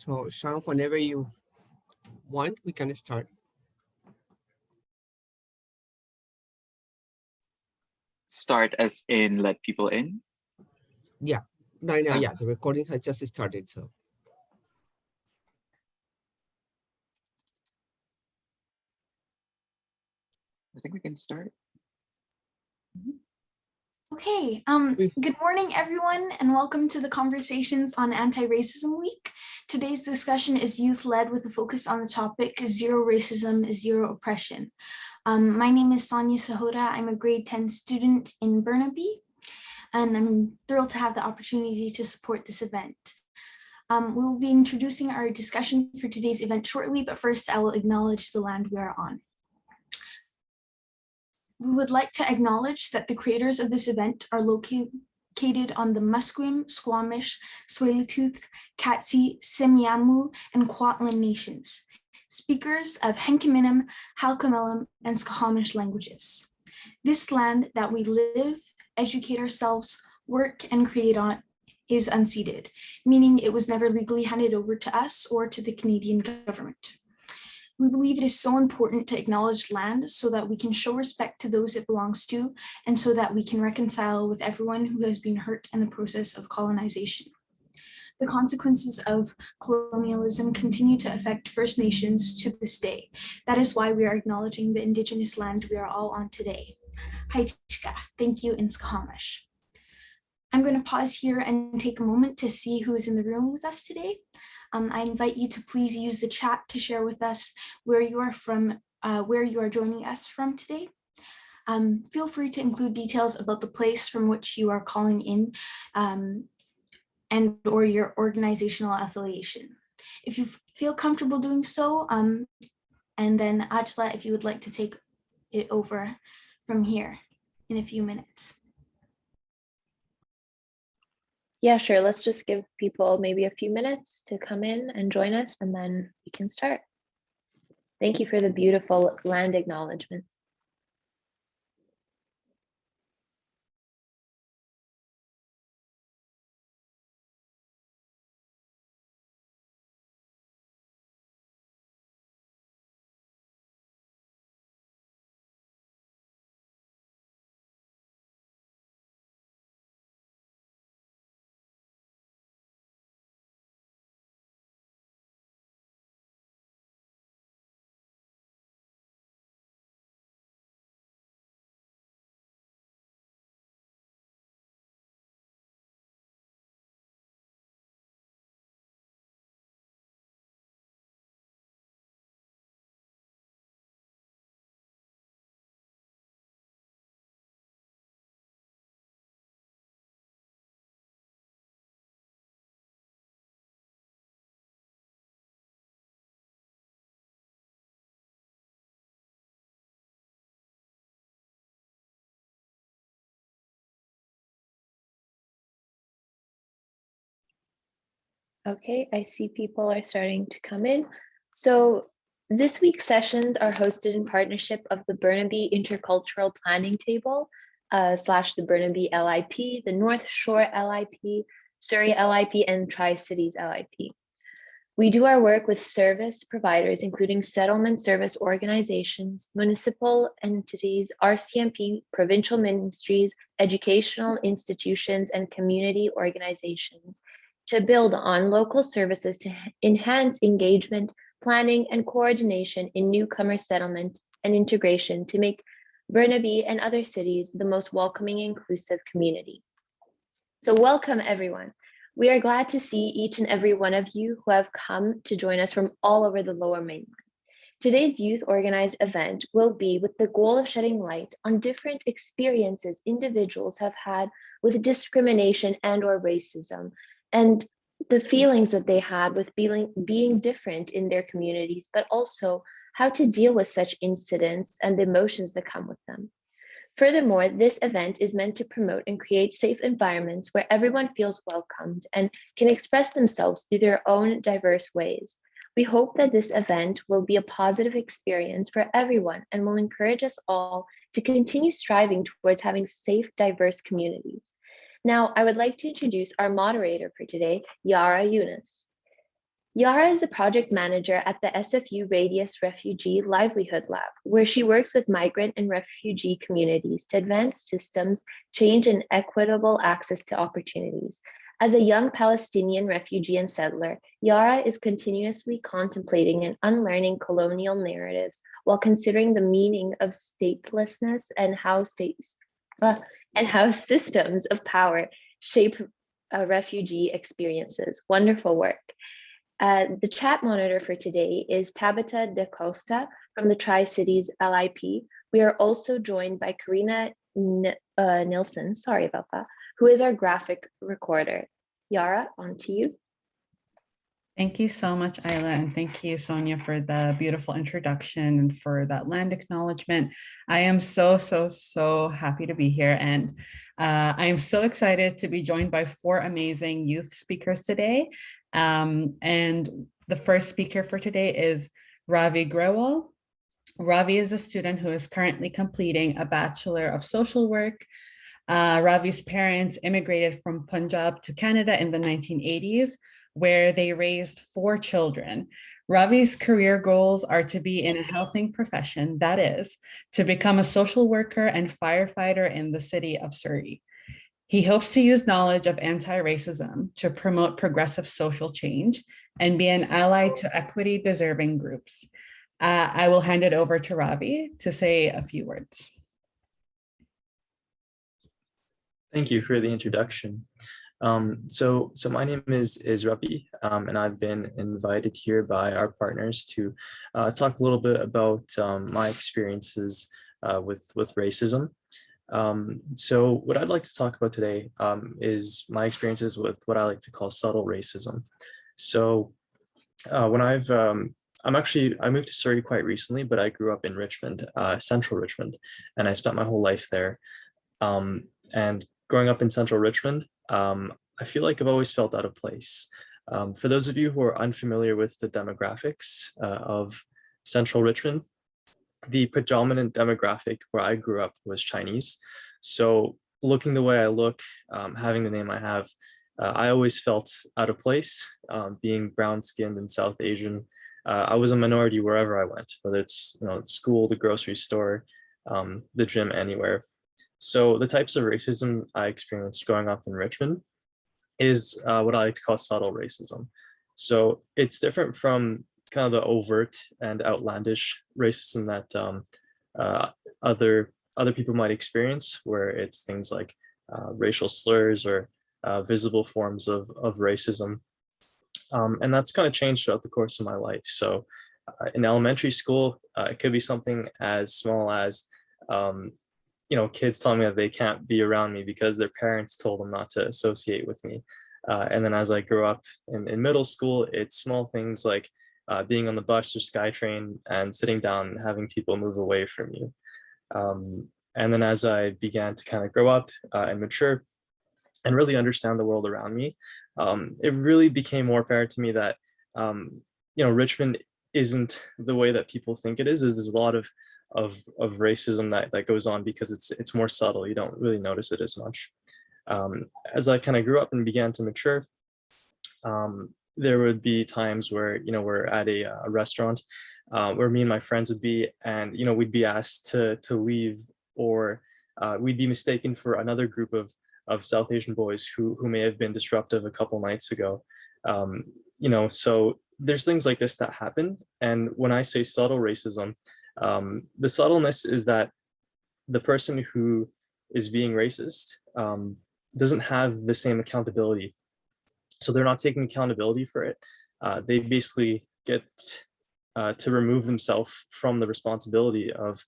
So Sean, whenever you want, we can start. Start as in let people in? Yeah, right now, Okay. yeah, the recording has just started, so. I think we can start. Okay, good morning everyone and welcome to the Conversations on Anti-Racism Week. Today's discussion is youth-led with a focus on the topic Zero Racism, Zero Oppression. My name is Sonia Sahota. I'm a grade 10 student in Burnaby and I'm thrilled to have the opportunity to support this event. We will be introducing our discussion for today's event shortly, but first I will acknowledge the land we are on. We would like to acknowledge that the creators of this event are located on the Musqueam, Squamish, Tsleil-Waututh, Katzie, Semiahmoo, and Kwantlen nations, speakers of Henkiminum, Halkomelem, and Squamish languages. This land that we live, educate ourselves, work, and create on is unceded, meaning it was never legally handed over to us or to the Canadian government. We believe it is so important to acknowledge land so that we can show respect to those it belongs to, and so that we can reconcile with everyone who has been hurt in the process of colonization. The consequences of colonialism continue to affect First Nations to this day. That is why we are acknowledging the Indigenous land we are all on today. Haichka, thank you in Squamish. I'm going to pause here and take a moment to see who is in the room with us today. I invite you to please use the chat to share with us where you are from, where you are joining us from today. Feel free to include details about the place from which you are calling in and or your organizational affiliation. If you feel comfortable doing so, and then Ajla, if you would like to take it over from here in a few minutes. Yeah, sure. Let's just give people maybe a few minutes to come in and join us, and then we can start. Thank you for the beautiful land acknowledgement. Okay, I see people are starting to come in. So this week's sessions are hosted in partnership of the Burnaby Intercultural Planning Table / the Burnaby LIP, the North Shore LIP, Surrey LIP, and Tri-Cities LIP. We do our work with service providers, including settlement service organizations, municipal entities, RCMP, provincial ministries, educational institutions, and community organizations to build on local services to enhance engagement, planning, and coordination in newcomer settlement and integration to make Burnaby and other cities the most welcoming and inclusive community. So welcome everyone. We are glad to see each and every one of you who have come to join us from all over the Lower Mainland. Today's youth organized event will be with the goal of shedding light on different experiences individuals have had with discrimination and or racism, and the feelings that they had with being different in their communities, but also how to deal with such incidents and the emotions that come with them. Furthermore, this event is meant to promote and create safe environments where everyone feels welcomed and can express themselves through their own diverse ways. We hope that this event will be a positive experience for everyone and will encourage us all to continue striving towards having safe, diverse communities. Now, I would like to introduce our moderator for today, Yara Yunus. Yara is a project manager at the SFU Radius Refugee Livelihood Lab, where she works with migrant and refugee communities to advance systems, change, and equitable access to opportunities. As a young Palestinian refugee and settler, Yara is continuously contemplating and unlearning colonial narratives while considering the meaning of statelessness and how systems of power shape refugee experiences. Wonderful work. The chat monitor for today is Tabitha Da Costa from the Tri-Cities LIP. We are also joined by Karina Nilsson, sorry about that, who is our graphic recorder. Yara, on to you. Thank you so much, Ayla, and thank you, Sonia, for the beautiful introduction and for that land acknowledgement. I am so happy to be here, and I am so excited to be joined by 4 amazing youth speakers today. And the first speaker for today is Ravi Grewal. Ravi is a student who is currently completing a Bachelor of Social Work. Ravi's parents immigrated from Punjab to Canada in the 1980s, where they raised 4 children. Ravi's career goals are to be in a helping profession, that is, to become a social worker and firefighter in the city of Surrey. He hopes to use knowledge of anti-racism to promote progressive social change and be an ally to equity-deserving groups. I will hand it over to Ravi to say a few words. Thank you for the introduction. So my name is Ravi, and I've been invited here by our partners to talk a little bit about my experiences with racism. So what I'd like to talk about today is my experiences with what I like to call subtle racism. So when I moved to Surrey quite recently, but I grew up in Richmond, central Richmond, and I spent my whole life there. And growing up in central Richmond, I feel like I've always felt out of place. For those of you who are unfamiliar with the demographics of central Richmond, the predominant demographic where I grew up was Chinese. So looking the way I look, having the name I have, I always felt out of place, being brown-skinned and South Asian. I was a minority wherever I went, whether it's school, the grocery store, the gym, anywhere. So the types of racism I experienced growing up in Richmond is what I like to call subtle racism. So it's different from kind of the overt and outlandish racism that other people might experience, where it's things like racial slurs or visible forms of racism. And that's kind of changed throughout the course of my life. So in elementary school, it could be something as small as kids telling me that they can't be around me because their parents told them not to associate with me. And then as I grew up in middle school, it's small things like being on the bus or SkyTrain and sitting down and having people move away from you. And then as I began to kind of grow up and mature and really understand the world around me, it really became more apparent to me that, Richmond isn't the way that people think it is. There's a lot of racism that goes on because it's more subtle. You don't really notice it as much. As I kind of grew up and began to mature, there would be times where, we're at a restaurant where me and my friends would be, and, we'd be asked to leave, or we'd be mistaken for another group of South Asian boys who may have been disruptive a couple nights ago. So there's things like this that happen. And when I say subtle racism, the subtleness is that the person who is being racist doesn't have the same accountability. So they're not taking accountability for it. They basically get to remove themselves from the responsibility of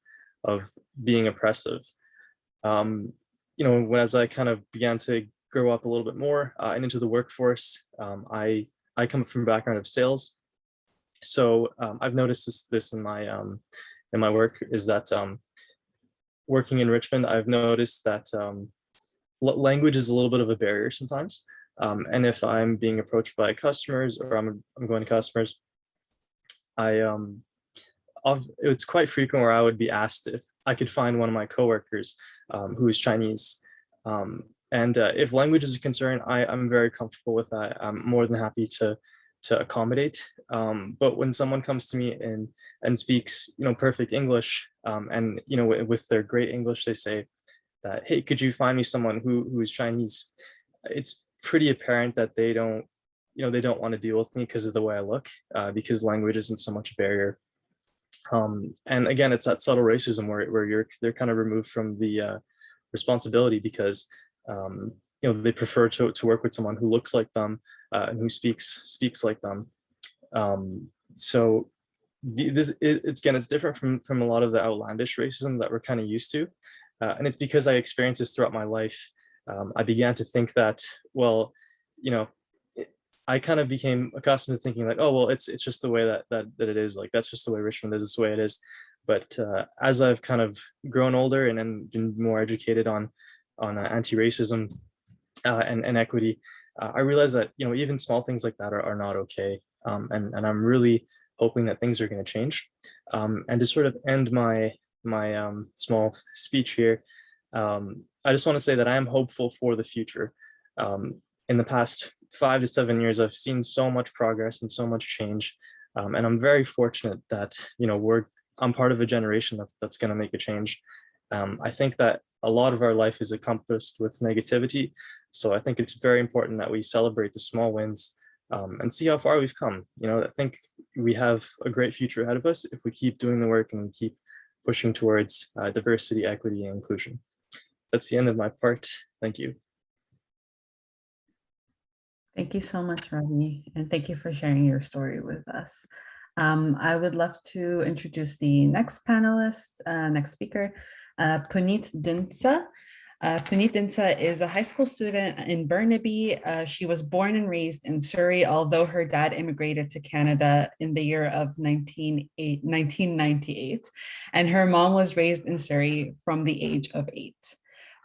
being oppressive. As I kind of began to grow up a little bit more and into the workforce, I come from a background of sales. So I've noticed this in my work, is that working in Richmond, I've noticed that language is a little bit of a barrier sometimes. And if I'm being approached by customers, or I'm going to customers, it's quite frequent where I would be asked if I could find one of my coworkers who is Chinese. And if language is a concern, I'm very comfortable with that. I'm more than happy to to accommodate. But when someone comes to me and speaks, perfect English, and with their great English, they say that, hey, could you find me someone who is Chinese? It's pretty apparent that they don't want to deal with me because of the way I look, because language isn't so much a barrier. And again, it's that subtle racism where they're kind of removed from the responsibility because they prefer to work with someone who looks like them and who speaks like them. So it's different from a lot of the outlandish racism that we're kind of used to, and it's because I experienced this throughout my life. I began to think that, well, I kind of became accustomed to thinking like, oh, well, it's just the way that it is. Like, that's just the way Richmond is, this way it is. But as I've kind of grown older and been more educated on anti-racism and equity, I realized that, even small things like that are not okay. And I'm really hoping that things are going to change. And to sort of end my small speech here, I just want to say that I am hopeful for the future. In the past 5 to 7 years, I've seen so much progress and so much change. And I'm very fortunate that, I'm part of a generation that's going to make a change. I think that a lot of our life is encompassed with negativity. So I think it's very important that we celebrate the small wins and see how far we've come. I think we have a great future ahead of us if we keep doing the work and keep pushing towards diversity, equity, and inclusion. That's the end of my part. Thank you. Thank you so much, Ravi, and thank you for sharing your story with us. I would love to introduce the next panelist, next speaker, Puneet Dinsa. Puneet Dinsa is a high school student in Burnaby. She was born and raised in Surrey, although her dad immigrated to Canada in the year of 1998, and her mom was raised in Surrey from the age of 8.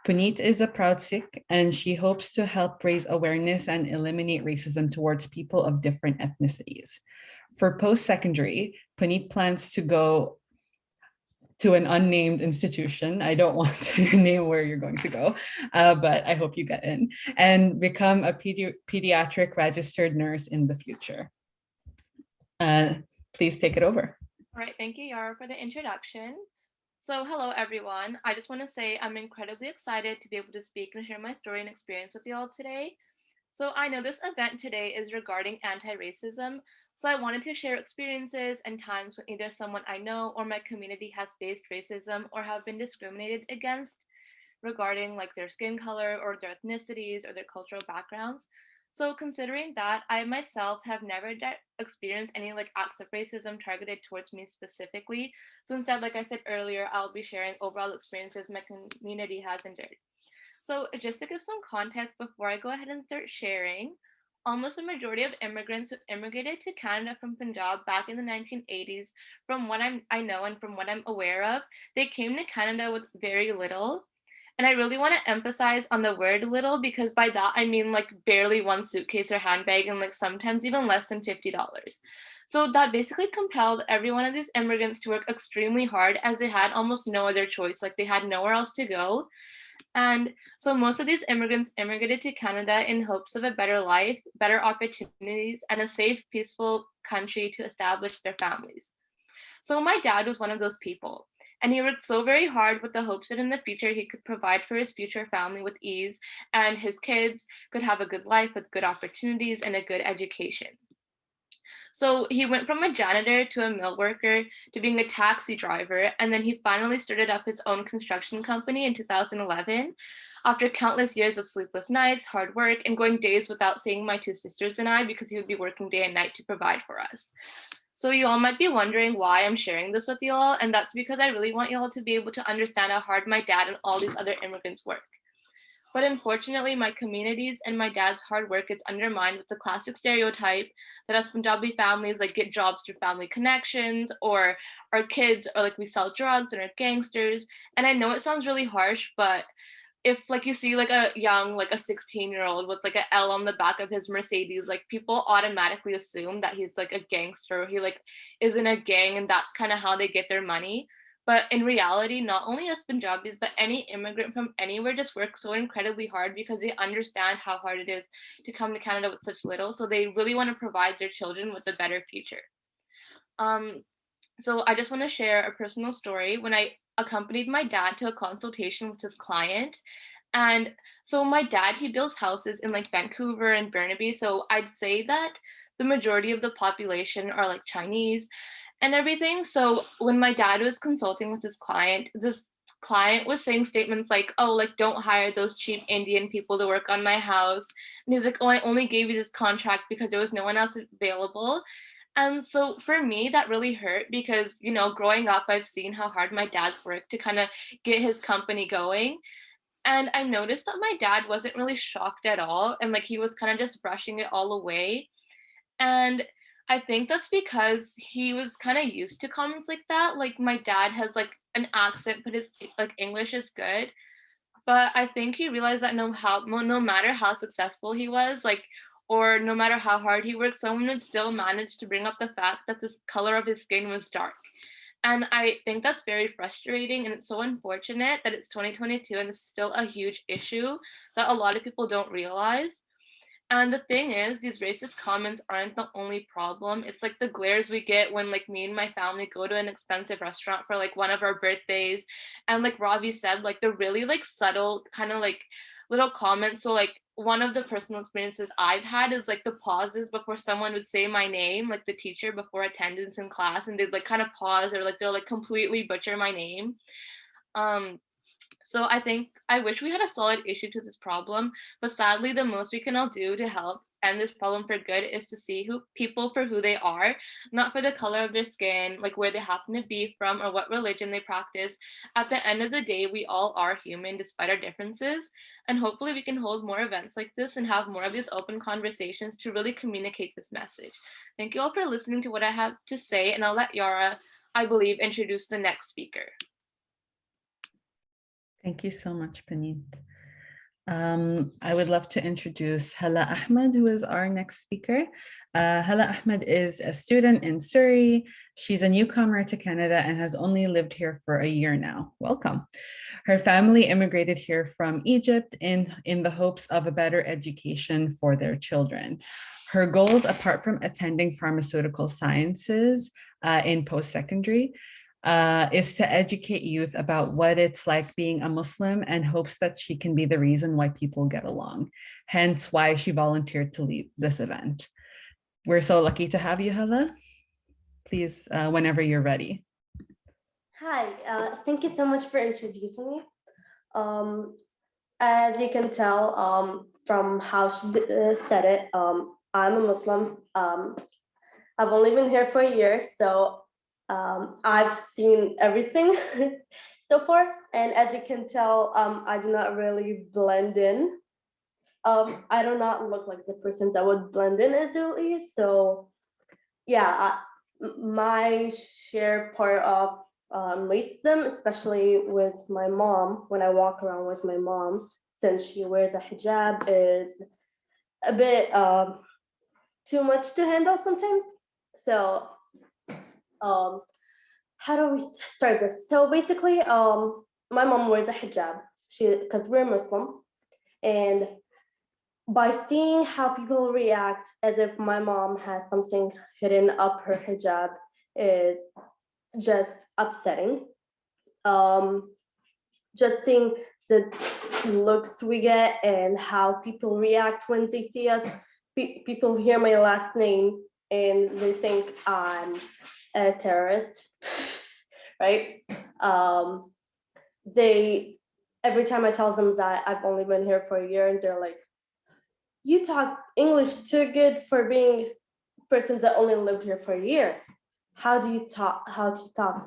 Puneet is a proud Sikh, and she hopes to help raise awareness and eliminate racism towards people of different ethnicities. For post-secondary, Puneet plans to go to an unnamed institution. I don't want to name where you're going to go, but I hope you get in, and become a pediatric registered nurse in the future. Please take it over. All right, thank you, Yara, for the introduction. So hello, everyone. I just want to say I'm incredibly excited to be able to speak and share my story and experience with you all today. So I know this event today is regarding anti-racism, so I wanted to share experiences and times when either someone I know or my community has faced racism or have been discriminated against regarding like their skin color or their ethnicities or their cultural backgrounds. So considering that, I myself have never experienced any like acts of racism targeted towards me specifically. So instead, like I said earlier, I'll be sharing overall experiences my community has endured. So just to give some context before I go ahead and start sharing, almost the majority of immigrants who immigrated to Canada from Punjab back in the 1980s, from what I know and from what I'm aware of, they came to Canada with very little. And I really want to emphasize on the word little, because by that I mean like barely one suitcase or handbag and like sometimes even less than $50. So that basically compelled every one of these immigrants to work extremely hard, as they had almost no other choice. Like they had nowhere else to go. And so most of these immigrants immigrated to Canada in hopes of a better life, better opportunities, and a safe, peaceful country to establish their families. So my dad was one of those people. And he worked so very hard with the hopes that in the future he could provide for his future family with ease, and his kids could have a good life with good opportunities and a good education. So he went from a janitor to a mill worker to being a taxi driver, and then he finally started up his own construction company in 2011. After countless years of sleepless nights, hard work, and going days without seeing my 2 sisters and I, because he would be working day and night to provide for us. So you all might be wondering why I'm sharing this with you all, and that's because I really want you all to be able to understand how hard my dad and all these other immigrants work. But unfortunately, my communities and my dad's hard work gets undermined with the classic stereotype that us Punjabi families like get jobs through family connections, or our kids are like we sell drugs and are gangsters. And I know it sounds really harsh, but if like you see like a young, like a 16-year-old with like an L on the back of his Mercedes, like people automatically assume that he's like a gangster, or he like is in a gang, and that's kind of how they get their money. But in reality, not only us Punjabis, but any immigrant from anywhere just works so incredibly hard because they understand how hard it is to come to Canada with such little. So they really want to provide their children with a better future. So I just want to share a personal story. When I accompanied my dad to a consultation with his client, and so my dad, he builds houses in like Vancouver and Burnaby. So I'd say that the majority of the population are like Chinese and everything. So when my dad was consulting with his client, this client was saying statements like, oh, like, don't hire those cheap Indian people to work on my house. And he's like, oh, I only gave you this contract because there was no one else available. And so for me, that really hurt because, you know, growing up, I've seen how hard my dad's worked to kind of get his company going. And I noticed that my dad wasn't really shocked at all. And like he was kind of just brushing it all away. And I think that's because he was kind of used to comments like that. Like my dad has like an accent, but his like English is good. But I think he realized that no matter how successful he was, like, or no matter how hard he worked, someone would still manage to bring up the fact that the color of his skin was dark. And I think that's very frustrating, and it's so unfortunate that it's 2022 and it's still a huge issue that a lot of people don't realize. And the thing is, these racist comments aren't the only problem. It's like the glares we get when like me and my family go to an expensive restaurant for like one of our birthdays. And like Ravi said, like the really like subtle kind of like little comments. So like one of the personal experiences I've had is like the pauses before someone would say my name, like the teacher before attendance in class, and they'd like kind of pause or like they'll like completely butcher my name. So I think I wish we had a solid issue to this problem, but sadly the most we can all do to help end this problem for good is to see people for who they are, not for the color of their skin, like where they happen to be from or what religion they practice. At the end of the day, we all are human despite our differences, and hopefully we can hold more events like this and have more of these open conversations to really communicate this message. Thank you all for listening to what I have to say, and I'll let Yara, I believe, introduce the next speaker. Thank you so much, Puneet. I would love to introduce Halal Ahmed, who is our next speaker. Halal Ahmed is a student in Surrey. She's a newcomer to Canada and has only lived here for a year now. Welcome. Her family immigrated here from Egypt in the hopes of a better education for their children. Her goals, apart from attending pharmaceutical sciences in post-secondary, is to educate youth about what it's like being a Muslim and hopes that she can be the reason why people get along. Hence why she volunteered to lead this event. We're so lucky to have you, Hala. Please, whenever you're ready. Hi, thank you so much for introducing me. As you can tell from how she said it, I'm a Muslim. I've only been here for a year, so I've seen everything so far, and as you can tell, I do not really blend in. I do not look like the person that would blend in easily, so yeah, my share part of racism, especially with my mom, when I walk around with my mom, since she wears a hijab, is a bit too much to handle sometimes. So how do we start this? So basically, my mom wears a hijab, because we're Muslim, and by seeing how people react as if my mom has something hidden up her hijab is just upsetting. Just seeing the looks we get and how people react when they see us. People hear my last name and they think I'm a terrorist, right? Every time I tell them that I've only been here for a year, and they're like, you talk English too good for being persons that only lived here for a year. How do you talk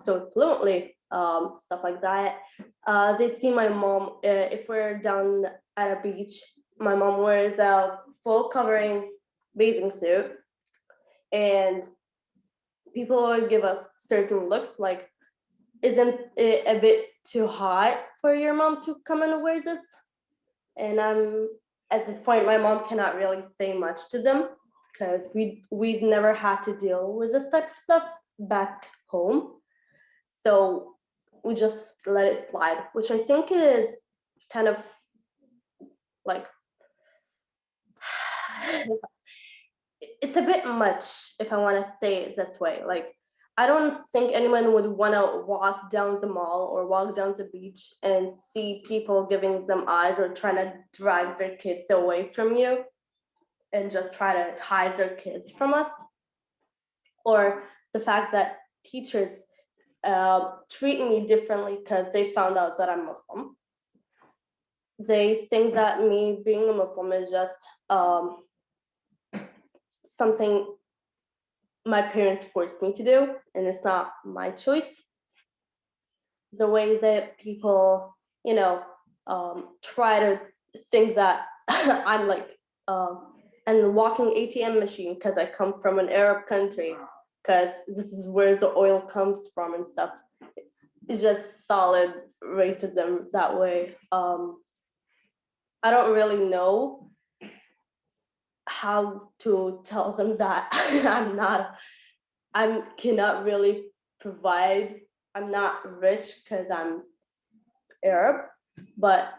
so fluently? Stuff like that. They see my mom, if we're down at a beach, my mom wears a full covering bathing suit, and people would give us certain looks like, isn't it a bit too hot for your mom to come and wear this? And at this point, my mom cannot really say much to them because we'd never had to deal with this type of stuff back home. So we just let it slide, which I think is kind of like, it's a bit much if I want to say it this way. Like, I don't think anyone would want to walk down the mall or walk down the beach and see people giving them eyes or trying to drag their kids away from you and just try to hide their kids from us. Or the fact that teachers treat me differently because they found out that I'm Muslim. They think that me being a Muslim is just something my parents forced me to do, and it's not my choice. The way that people, try to think that I'm like a walking ATM machine because I come from an Arab country, because this is where the oil comes from and stuff. It's just solid racism that way. I don't really know how to tell them that I cannot really provide. I'm not rich because I'm Arab, but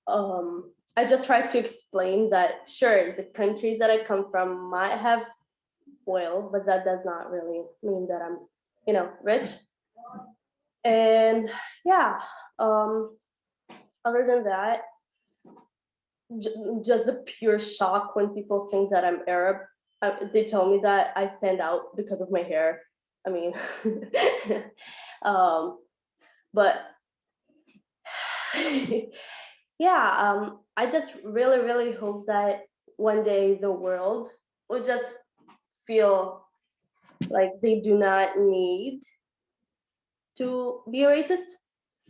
I just try to explain that sure, the countries that I come from might have oil, but that does not really mean that I'm, rich. And yeah, other than that, just the pure shock when people think that I'm Arab. They tell me that I stand out because of my hair. I mean, but yeah, I just really, really hope that one day the world will just feel like they do not need to be racist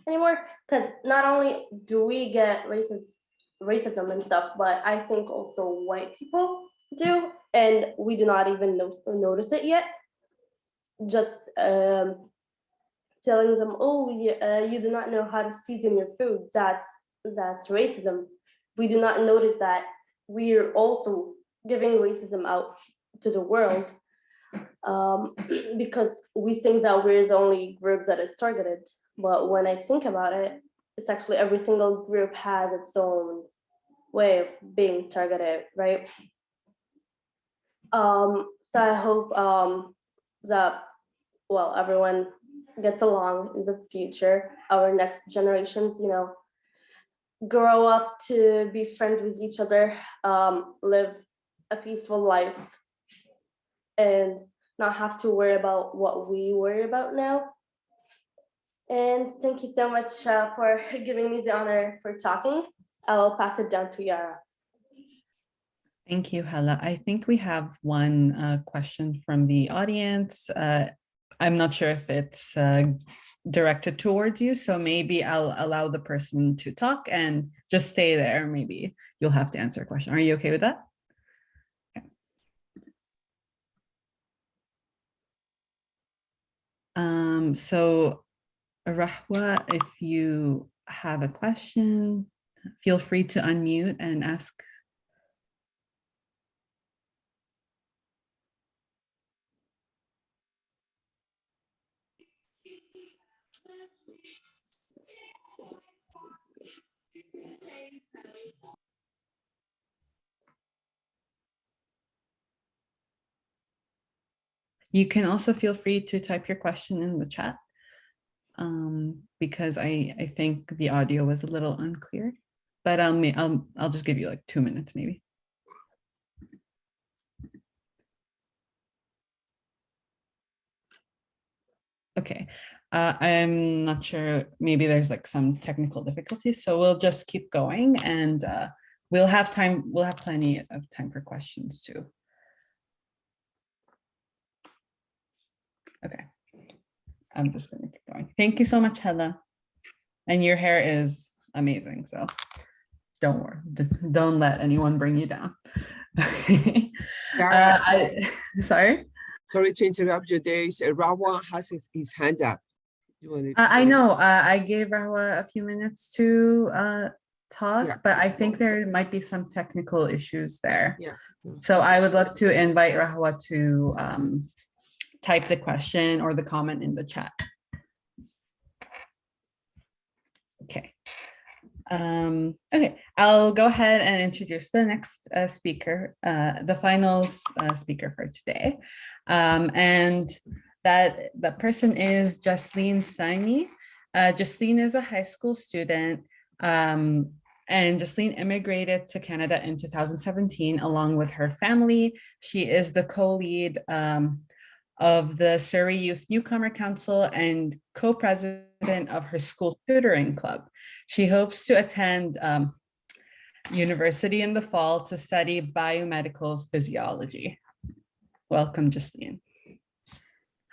anymore. Because not only do we get racism and stuff, but I think also white people do, and we do not even notice it yet. Just telling them, oh, you do not know how to season your food. That's racism. We do not notice that we're also giving racism out to the world because we think that we're the only group that is targeted. But when I think about it, it's actually every single group has its own way of being targeted, right? So I hope that, well, everyone gets along in the future. Our next generations, grow up to be friends with each other, live a peaceful life, and not have to worry about what we worry about now. And thank you so much for giving me the honor for talking. I will pass it down to Yara. Thank you, Hala. I think we have one question from the audience. I'm not sure if it's directed towards you, so maybe I'll allow the person to talk and just stay there. Maybe you'll have to answer a question. Are you okay with that? Okay. So Rahwa, if you have a question, feel free to unmute and ask. You can also feel free to type your question in the chat because I think the audio was a little unclear, but I'll just give you like 2 minutes maybe. Okay, I'm not sure, maybe there's like some technical difficulties, so we'll just keep going and we'll have plenty of time for questions too. Okay, I'm just gonna keep going. Thank you so much, Hala. And your hair is amazing, so don't worry, don't let anyone bring you down. Sorry? Sorry to interrupt you. There is Rawa has his hand up. I know. I gave Rahwa a few minutes to talk, yeah, but I think there might be some technical issues there. Yeah. So I would love to invite Rahwa to type the question or the comment in the chat. Okay, I'll go ahead and introduce the next speaker, the final speaker for today. And that person is Jasleen Saini. Jasleen is a high school student, and Jasleen immigrated to Canada in 2017 along with her family. She is the co-lead of the Surrey Youth Newcomer Council and co-president of her school tutoring club. She hopes to attend university in the fall to study biomedical physiology. Welcome, Justine.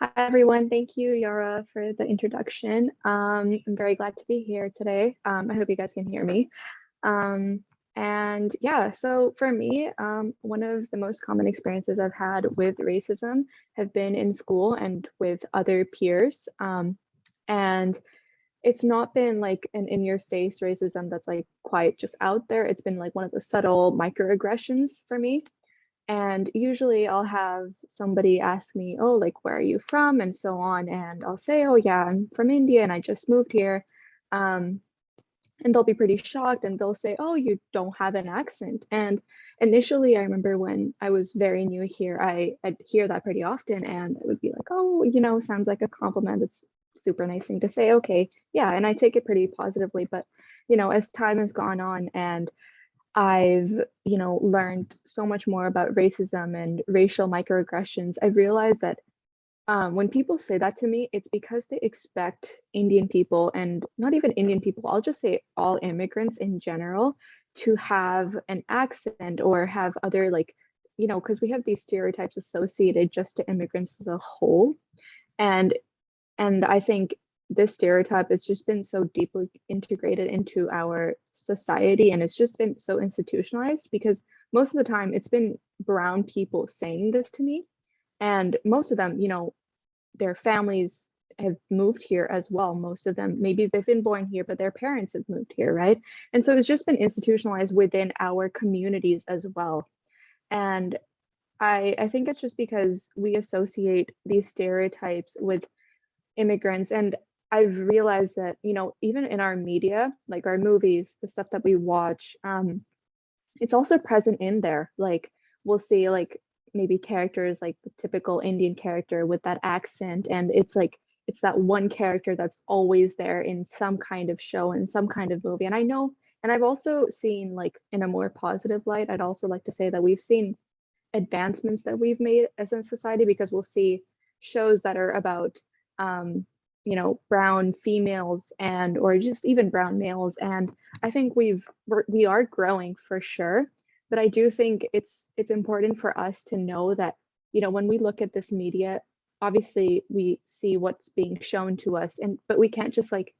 Hi, everyone. Thank you, Yara, for the introduction. I'm very glad to be here today. I hope you guys can hear me. And yeah, so for me, one of the most common experiences I've had with racism have been in school and with other peers. And it's not been like an in-your-face racism that's like quite just out there. It's been like one of the subtle microaggressions for me. And usually I'll have somebody ask me, oh, like, where are you from? And so on. And I'll say, oh, yeah, I'm from India and I just moved here. And they'll be pretty shocked and they'll say, oh, you don't have an accent. And initially, I remember when I was very new here, I'd hear that pretty often and I would be like, oh, you know, sounds like a compliment. It's super nice thing to say. Okay, yeah. And I take it pretty positively. But, you know, as time has gone on and I've, you know, learned so much more about racism and racial microaggressions, I've realized that when people say that to me, it's because they expect Indian people, and not even Indian people, I'll just say all immigrants in general, to have an accent or have other, like, you know, because we have these stereotypes associated just to immigrants as a whole. And I think this stereotype has just been so deeply integrated into our society, and it's just been so institutionalized because most of the time it's been brown people saying this to me. And most of them, you know, their families have moved here as well. Most of them, maybe they've been born here, but their parents have moved here, right? And so it's just been institutionalized within our communities as well. And I think it's just because we associate these stereotypes with immigrants. And I've realized that, you know, even in our media, like our movies, the stuff that we watch, it's also present in there. Like we'll see like maybe characters like the typical Indian character with that accent, and it's like it's that one character that's always there in some kind of show and some kind of movie. And I know, and I've also seen, like, in a more positive light, I'd also like to say that we've seen advancements that we've made as a society, because we'll see shows that are about you know, brown females and or just even brown males. And I think we are growing for sure. But I do think it's important for us to know that, you know, when we look at this media, obviously we see what's being shown to us, but we can't just like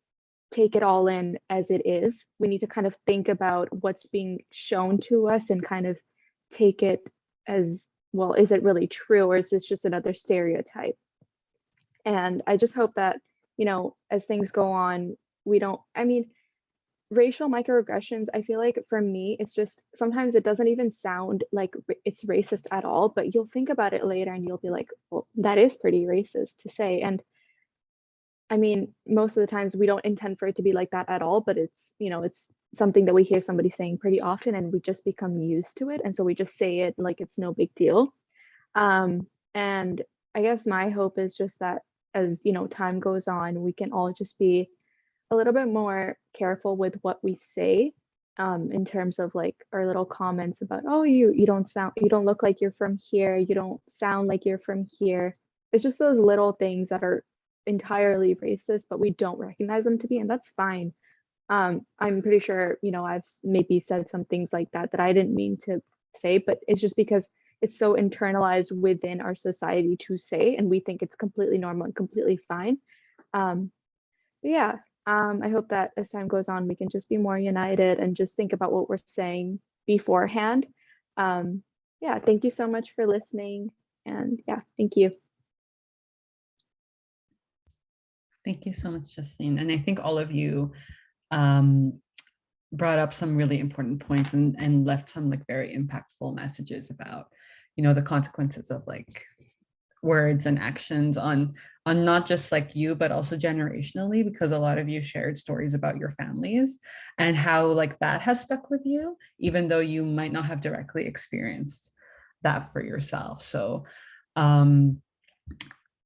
take it all in as it is. We need to kind of think about what's being shown to us and kind of take it as, well, is it really true, or is this just another stereotype? And I just hope that, you know, as things go on, we don't, I mean, racial microaggressions, I feel like for me, it's just sometimes it doesn't even sound like it's racist at all, but you'll think about it later and you'll be like, well, that is pretty racist to say. And I mean, most of the times we don't intend for it to be like that at all, but it's, you know, it's something that we hear somebody saying pretty often and we just become used to it. And so we just say it like it's no big deal. And I guess my hope is just that as, you know, time goes on, we can all just be a little bit more careful with what we say, in terms of like our little comments about, oh, you don't look like you're from here, you don't sound like you're from here. It's just those little things that are entirely racist, but we don't recognize them to be, and that's fine. I'm pretty sure, you know, I've maybe said some things like that I didn't mean to say, but it's just because it's so internalized within our society to say, and we think it's completely normal and completely fine. But yeah, I hope that as time goes on, we can just be more united and just think about what we're saying beforehand. Yeah, thank you so much for listening. And yeah, thank you. Thank you so much, Justine. And I think all of you brought up some really important points and left some like very impactful messages about, you know, the consequences of like words and actions on not just like you, but also generationally, because a lot of you shared stories about your families and how like that has stuck with you, even though you might not have directly experienced that for yourself. So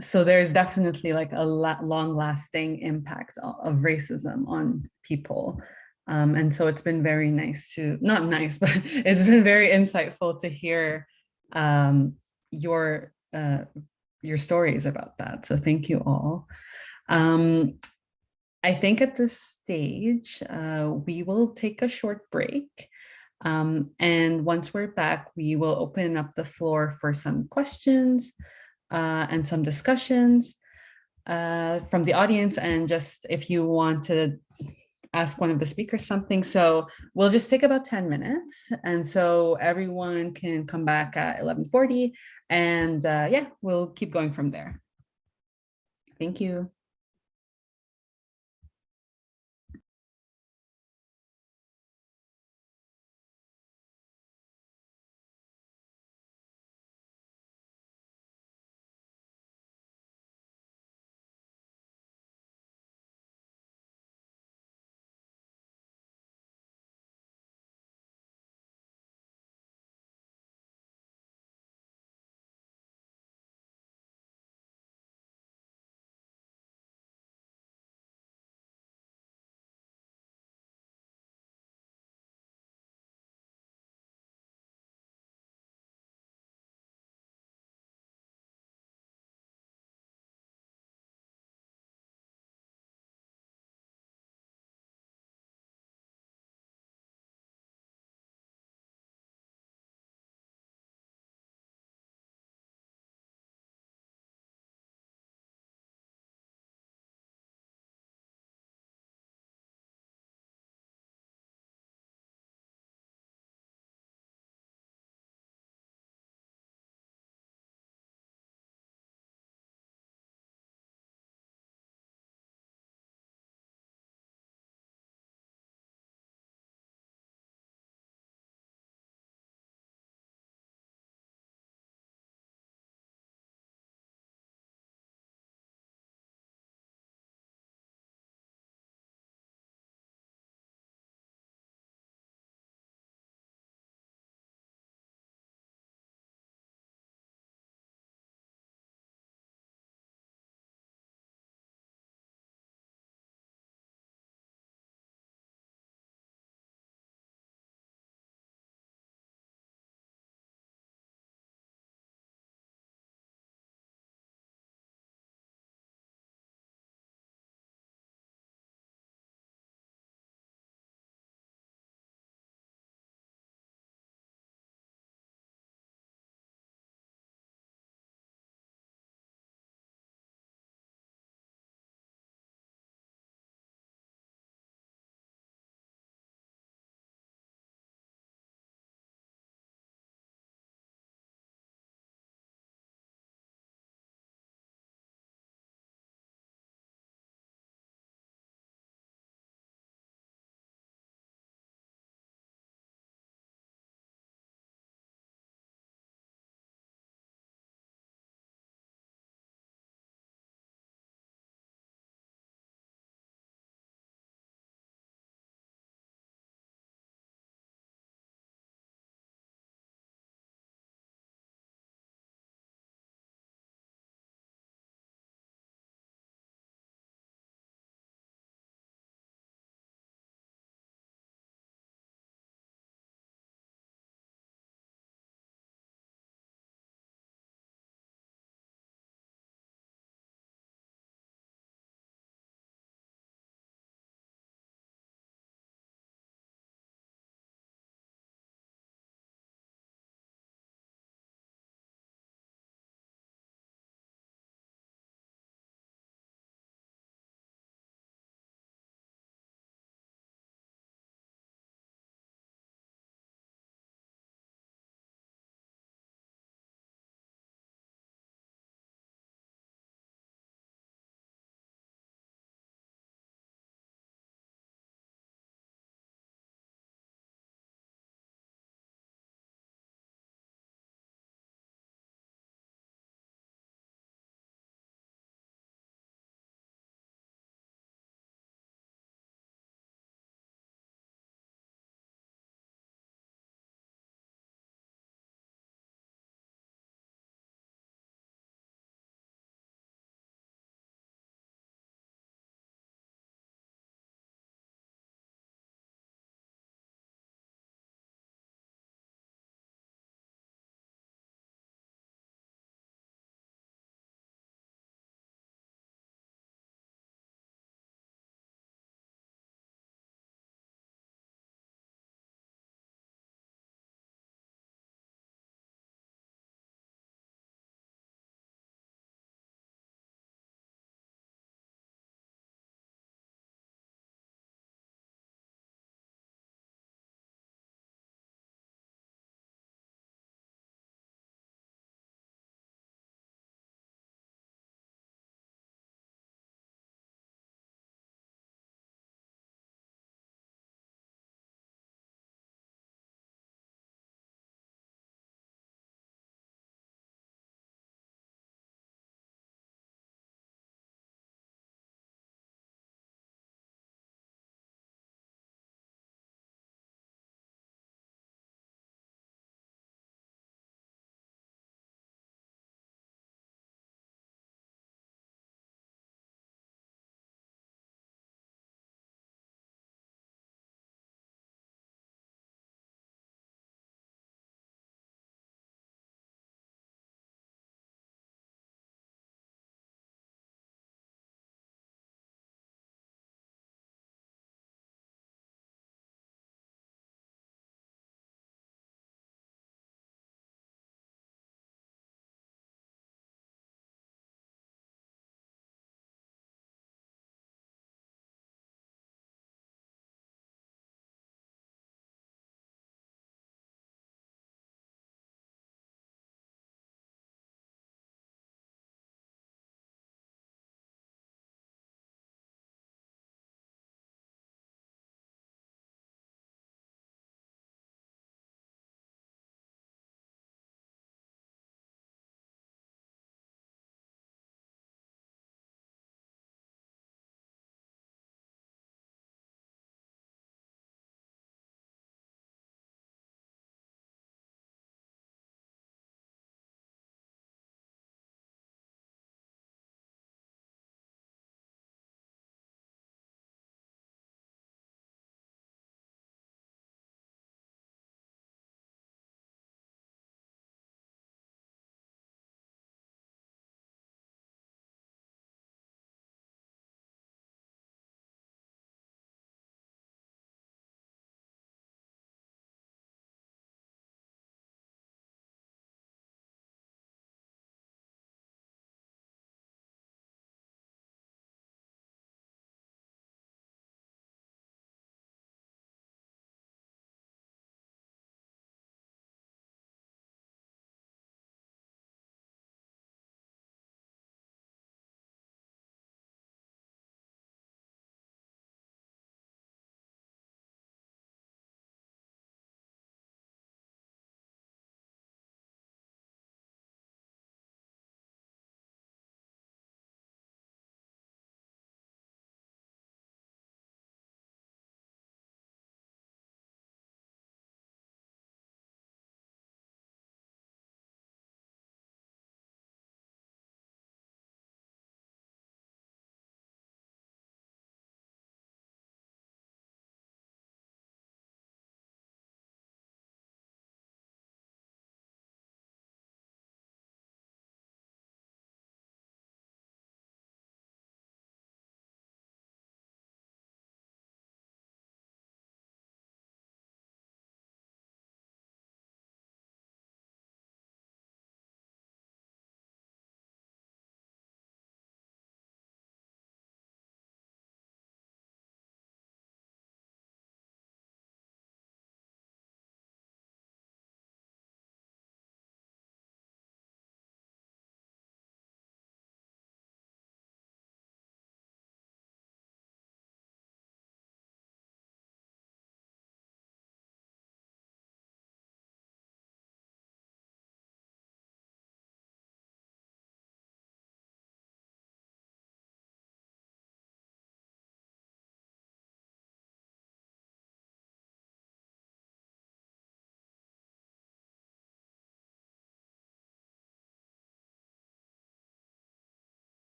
so there's definitely like a long lasting impact of racism on people. And so it's been very nice to, not nice, but it's been very insightful to hear your stories about that. So thank you all. I think at this stage, we will take a short break. And once we're back, we will open up the floor for some questions and some discussions from the audience, and just if you want to ask one of the speakers something. So we'll just take about 10 minutes. And so everyone can come back at 11:40, and yeah, we'll keep going from there. Thank you.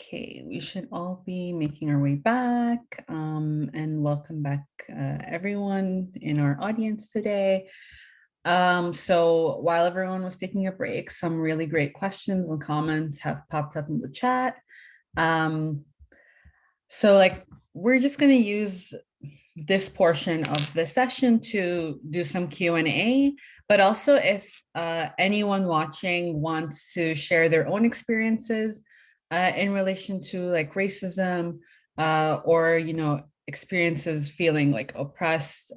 Okay, we should all be making our way back, and welcome back everyone in our audience today. So while everyone was taking a break, some really great questions and comments have popped up in the chat. So like, we're just gonna use this portion of the session to do some Q&A, but also if anyone watching wants to share their own experiences in relation to like racism or, you know, experiences feeling like oppressed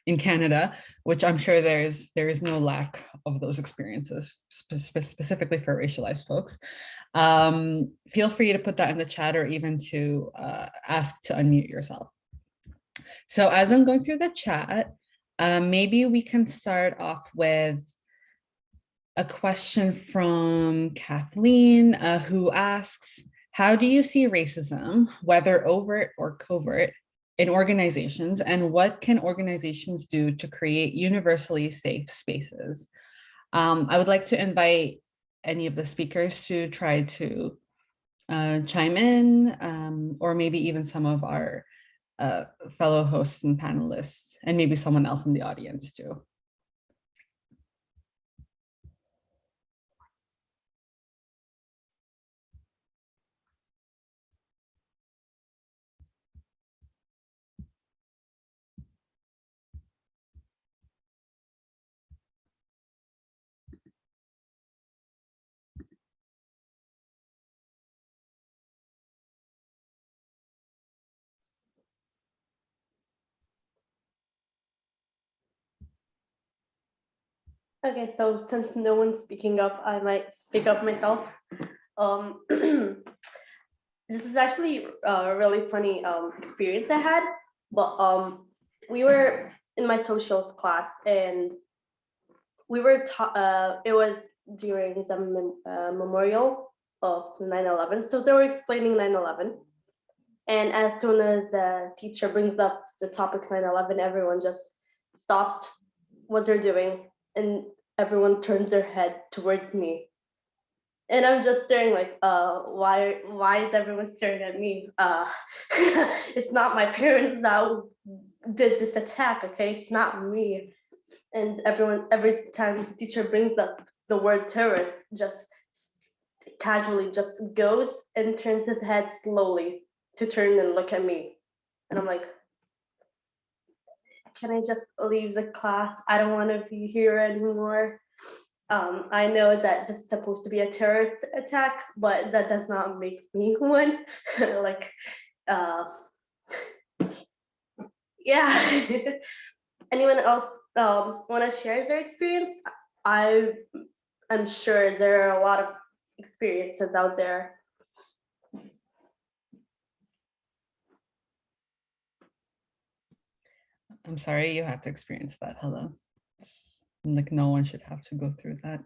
in Canada, which I'm sure there is no lack of those experiences specifically for racialized folks. Feel free to put that in the chat or even to ask to unmute yourself. So as I'm going through the chat, maybe we can start off with a question from Kathleen, who asks, how do you see racism, whether overt or covert, in organizations, and what can organizations do to create universally safe spaces? I would like to invite any of the speakers to try to chime in, or maybe even some of our fellow hosts and panelists, and maybe someone else in the audience too. Okay, so since no one's speaking up, I might speak up myself. This is actually a really funny experience I had, but we were in my socials class and we were taught, it was during the memorial of 9/11, so they were explaining 9/11. And as soon as the teacher brings up the topic 9/11, everyone just stops what they're doing and everyone turns their head towards me. And I'm just staring like, why is everyone staring at me? It's not my parents that did this attack, okay? It's not me. And every time the teacher brings up the word terrorist, just casually just goes and turns his head slowly to turn and look at me. And I'm like, can I just leave the class? I don't want to be here anymore. I know that this is supposed to be a terrorist attack, but that does not make me one. Like, yeah. Anyone else want to share their experience? I'm sure there are a lot of experiences out there. I'm sorry you had to experience that. Hello. Like, no one should have to go through that.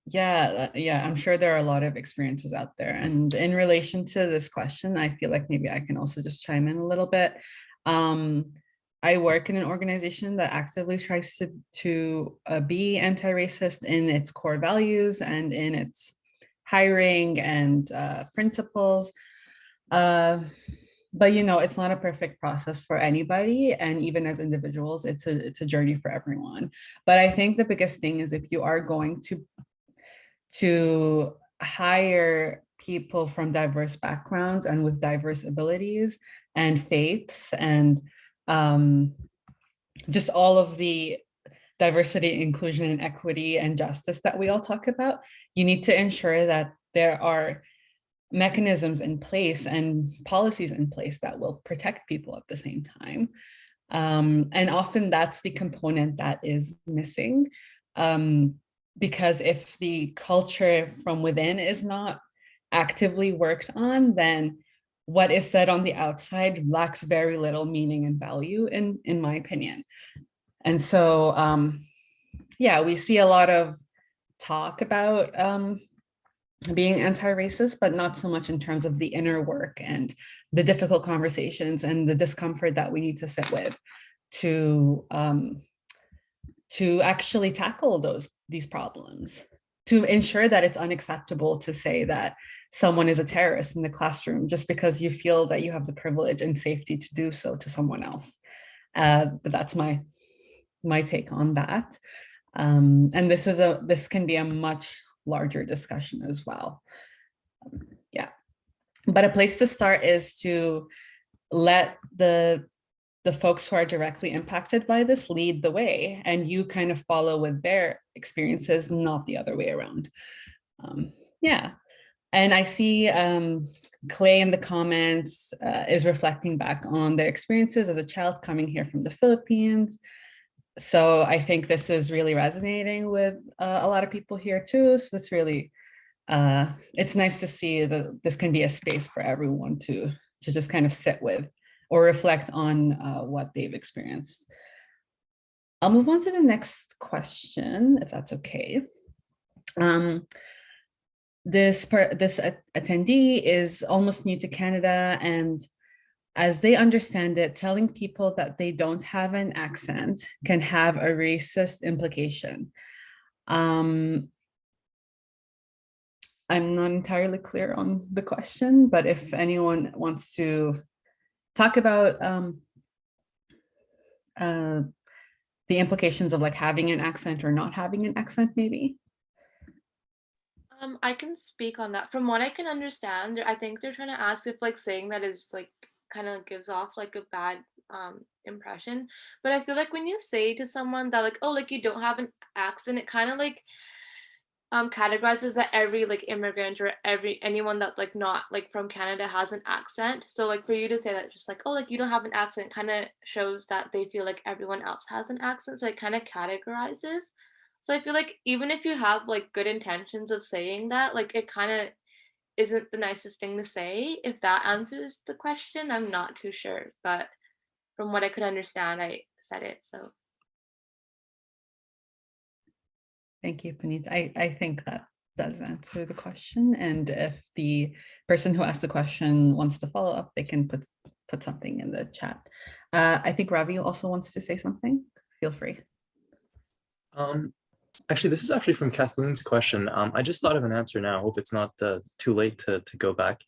Yeah, I'm sure there are a lot of experiences out there. And in relation to this question, I feel like maybe I can also just chime in a little bit. I work in an organization that actively tries to be anti-racist in its core values and in its hiring and principles. But you know, it's not a perfect process for anybody, and even as individuals, it's a journey for everyone. But I think the biggest thing is if you are going to hire people from diverse backgrounds and with diverse abilities and faiths and just all of the diversity, inclusion, and equity and justice that we all talk about, you need to ensure that there are mechanisms in place and policies in place that will protect people at the same time. And often that's the component that is missing, because if the culture from within is not actively worked on, then what is said on the outside lacks very little meaning and value, in my opinion. And so, yeah, we see a lot of talk about being anti-racist, but not so much in terms of the inner work and the difficult conversations and the discomfort that we need to sit with to actually tackle these problems. to ensure that it's unacceptable to say that someone is a terrorist in the classroom just because you feel that you have the privilege and safety to do so to someone else. But that's my take on that. And this can be a much larger discussion as well. Yeah, but a place to start is to let the folks who are directly impacted by this lead the way, and you kind of follow with their experiences, not the other way around. Yeah, and I see Clay in the comments is reflecting back on their experiences as a child coming here from the Philippines. So I think this is really resonating with a lot of people here too. So it's really, it's nice to see that this can be a space for everyone to just kind of sit with or reflect on what they've experienced. I'll move on to the next question, if that's okay. This attendee is almost new to Canada, and as they understand it, telling people that they don't have an accent can have a racist implication. I'm not entirely clear on the question, but if anyone wants to talk about the implications of like having an accent or not having an accent, maybe. I can speak on that. From what I can understand, I think they're trying to ask if like saying that is like kind of gives off like a bad impression. But I feel like when you say to someone that like, oh, like you don't have an accent, it kind of like categorizes that every like immigrant or anyone that like not like from Canada has an accent. So like for you to say that just like, oh, like you don't have an accent kind of shows that they feel like everyone else has an accent. So it kind of categorizes. So I feel like even if you have like good intentions of saying that, like it kind of isn't the nicest thing to say. If that answers the question, I'm not too sure. But from what I could understand, I said it, so. Thank you, Puneet. I think that does answer the question. And if the person who asked the question wants to follow up, they can put something in the chat. I think Ravi also wants to say something. Feel free. Actually, this is actually from Kathleen's question. I just thought of an answer now. I hope it's not too late to go back.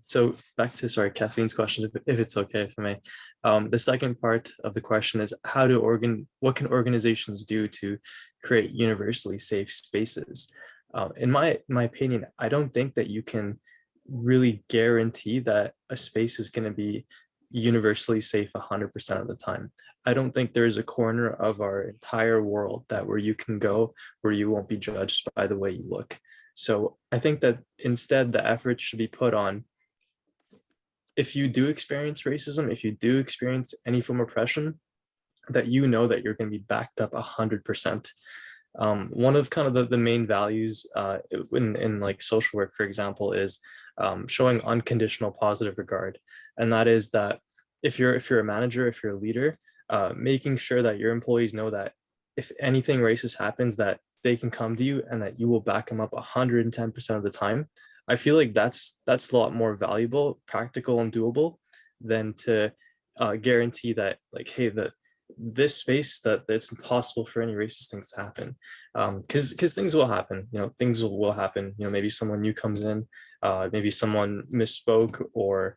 So back to, Kathleen's question, if it's okay for me. The second part of the question is what can organizations do to create universally safe spaces? In my opinion, I don't think that you can really guarantee that a space is going to be universally safe 100% of the time. I don't think there's a corner of our entire world where you can go where you won't be judged by the way you look. So I think that instead the effort should be put on, if you do experience racism, if you do experience any form of oppression, that you know that you're going to be backed up 100%. One of kind of the main values in like social work, for example, is showing unconditional positive regard. And that is that if you're a manager, if you're a leader, making sure that your employees know that if anything racist happens, that they can come to you and that you will back them up 110% of the time. I feel like that's a lot more valuable, practical, and doable than to guarantee that, like, hey, this space that it's impossible for any racist things to happen, because things will happen. Things will happen. Maybe someone new comes in, maybe someone misspoke, or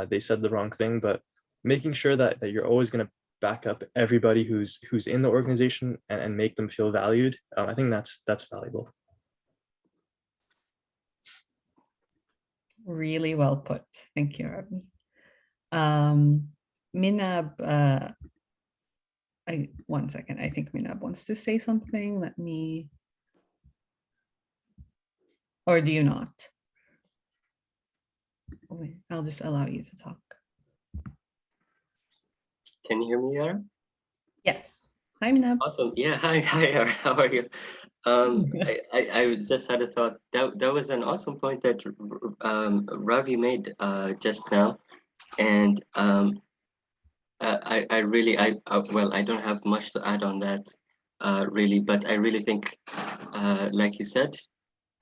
they said the wrong thing. But making sure that you're always going to back up everybody who's in the organization and make them feel valued. I think that's valuable. Really well put. Thank you, Ravi. Minab, one second. I think Minab wants to say something. Let me, or do you not? Wait, I'll just allow you to talk. Can you hear me, Yara? Yes. Hi, Minab. Awesome. Yeah. Hi, Yara. How are you? I just had a thought. That was an awesome point that Ravi made just now, and I really well, I don't have much to add on that really, but I really think like you said,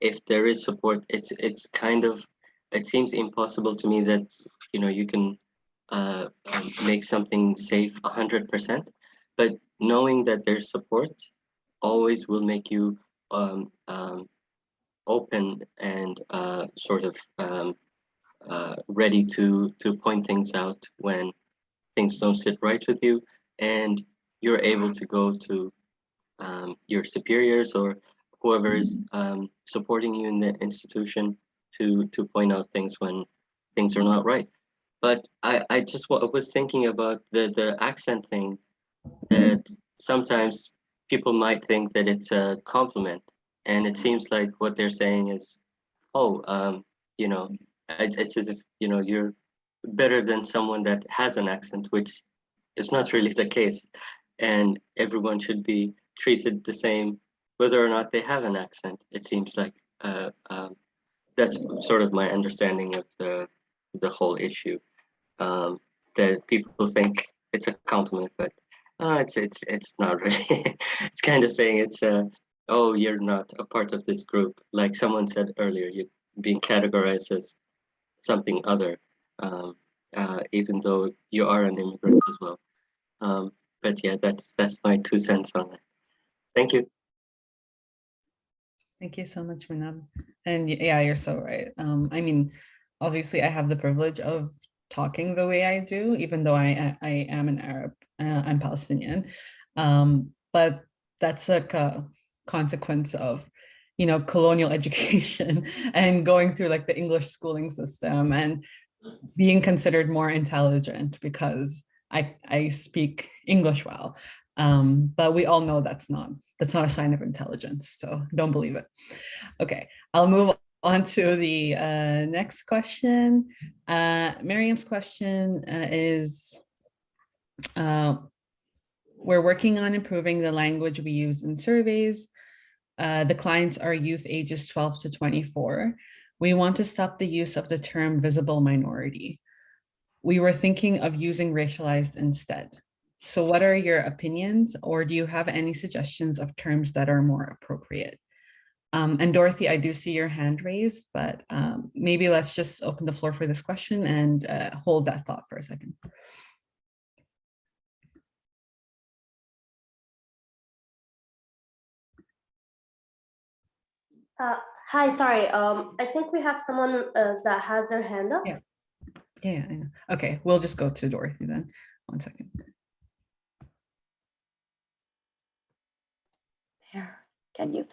if there is support, it's kind of, it seems impossible to me that you can make something safe 100%, but knowing that there's support always will make you open and sort of ready to point things out when things don't sit right with you, and you're able to go to your superiors or whoever is supporting you in the institution to point out things when things are not right. But I just was thinking about the accent thing, that sometimes people might think that it's a compliment, and it seems like what they're saying is, oh, you know, it's as if, you know, you're better than someone that has an accent, which is not really the case. And everyone should be treated the same, whether or not they have an accent. It seems like that's sort of my understanding of the whole issue. That people think it's a compliment, but it's not really. It's kind of saying it's oh, you're not a part of this group. Like someone said earlier, you're being categorized as something other, even though you are an immigrant as well. But yeah, that's my 2 cents on that. Thank you. Thank you so much, Manab. And yeah, you're so right. I mean, obviously I have the privilege of talking the way I do, even though I am an Arab, I'm Palestinian. But that's like a consequence of, you know, colonial education and going through like the English schooling system and being considered more intelligent because I speak English well. But we all know that's not a sign of intelligence, so don't believe it. Okay, I'll move on to the next question. Miriam's question is, we're working on improving the language we use in surveys. The clients are youth ages 12 to 24. We want to stop the use of the term visible minority. We were thinking of using racialized instead. So what are your opinions, or do you have any suggestions of terms that are more appropriate? And Dorothy, I do see your hand raised, but maybe let's just open the floor for this question and hold that thought for a second. Hi, sorry. I think we have someone that has their hand up. Yeah, I know. Okay, we'll just go to Dorothy then. 1 second. Here, can you,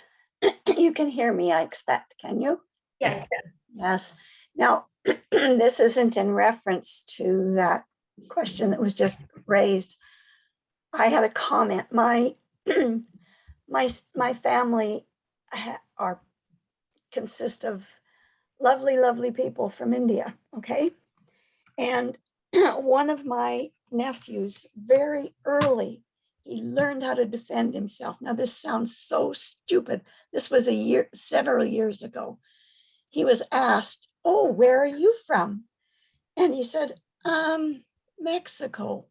you can hear me, I expect, can you? Yeah. Yes. Now, this isn't in reference to that question that was just raised. I had a comment. My family consist of lovely people from India, okay? And one of my nephews, very early, he learned how to defend himself. Now, this sounds so stupid. This was several years ago. He was asked, "Oh, where are you from?" And he said, "Mexico."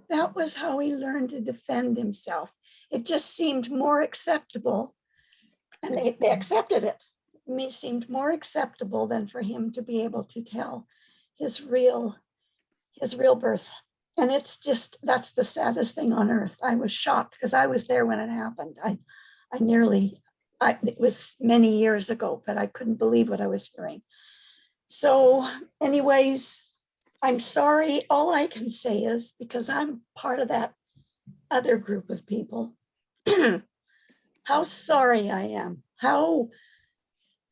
That was how he learned to defend himself. It just seemed more acceptable, and they accepted it. It seemed more acceptable than for him to be able to tell his real birth. And it's just, that's the saddest thing on earth. I was shocked because I was there when it happened. It was many years ago, but I couldn't believe what I was hearing. So anyways, I'm sorry. All I can say is, because I'm part of that other group of people, how sorry I am. How,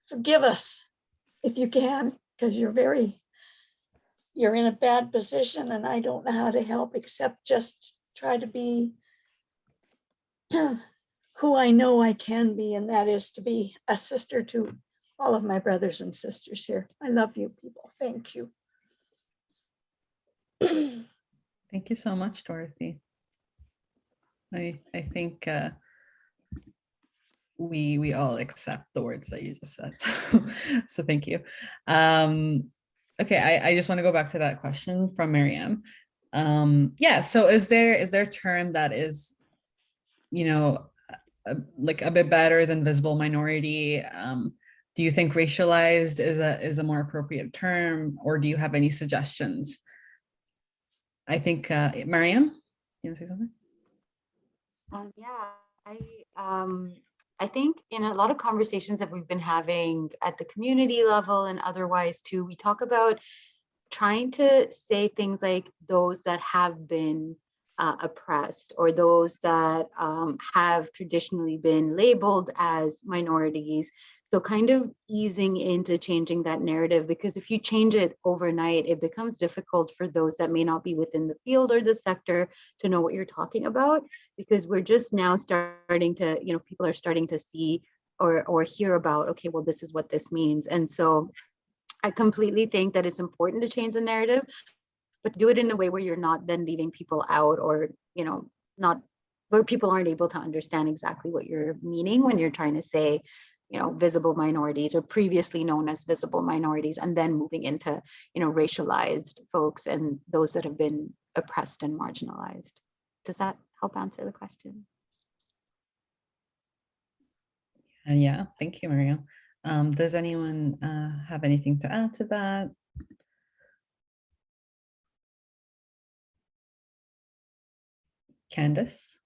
forgive us if you can, because you're in a bad position and I don't know how to help except just try to be who I know I can be, and that is to be a sister to all of my brothers and sisters here. I love you people. Thank you. Thank you so much, Dorothy. I think we all accept the words that you just said. So thank you. Okay, I just want to go back to that question from Miriam. Yeah, so is there a term that is, you know, like a bit better than visible minority? Do you think racialized is a more appropriate term, or do you have any suggestions? I think Miriam, you want to say something? Yeah, I think in a lot of conversations that we've been having at the community level and otherwise too, we talk about trying to say things like those that have been oppressed, or those that have traditionally been labeled as minorities. So kind of easing into changing that narrative, because if you change it overnight, it becomes difficult for those that may not be within the field or the sector to know what you're talking about, because we're just now starting to, you know, people are starting to see or hear about, okay, well, this is what this means. And so I completely think that it's important to change the narrative, but do it in a way where you're not then leaving people out, or, you know, not where people aren't able to understand exactly what you're meaning when you're trying to say, you know, visible minorities or previously known as visible minorities, and then moving into, you know, racialized folks and those that have been oppressed and marginalized. Does that help answer the question? Yeah, thank you, Maria. Does anyone have anything to add to that? Candace?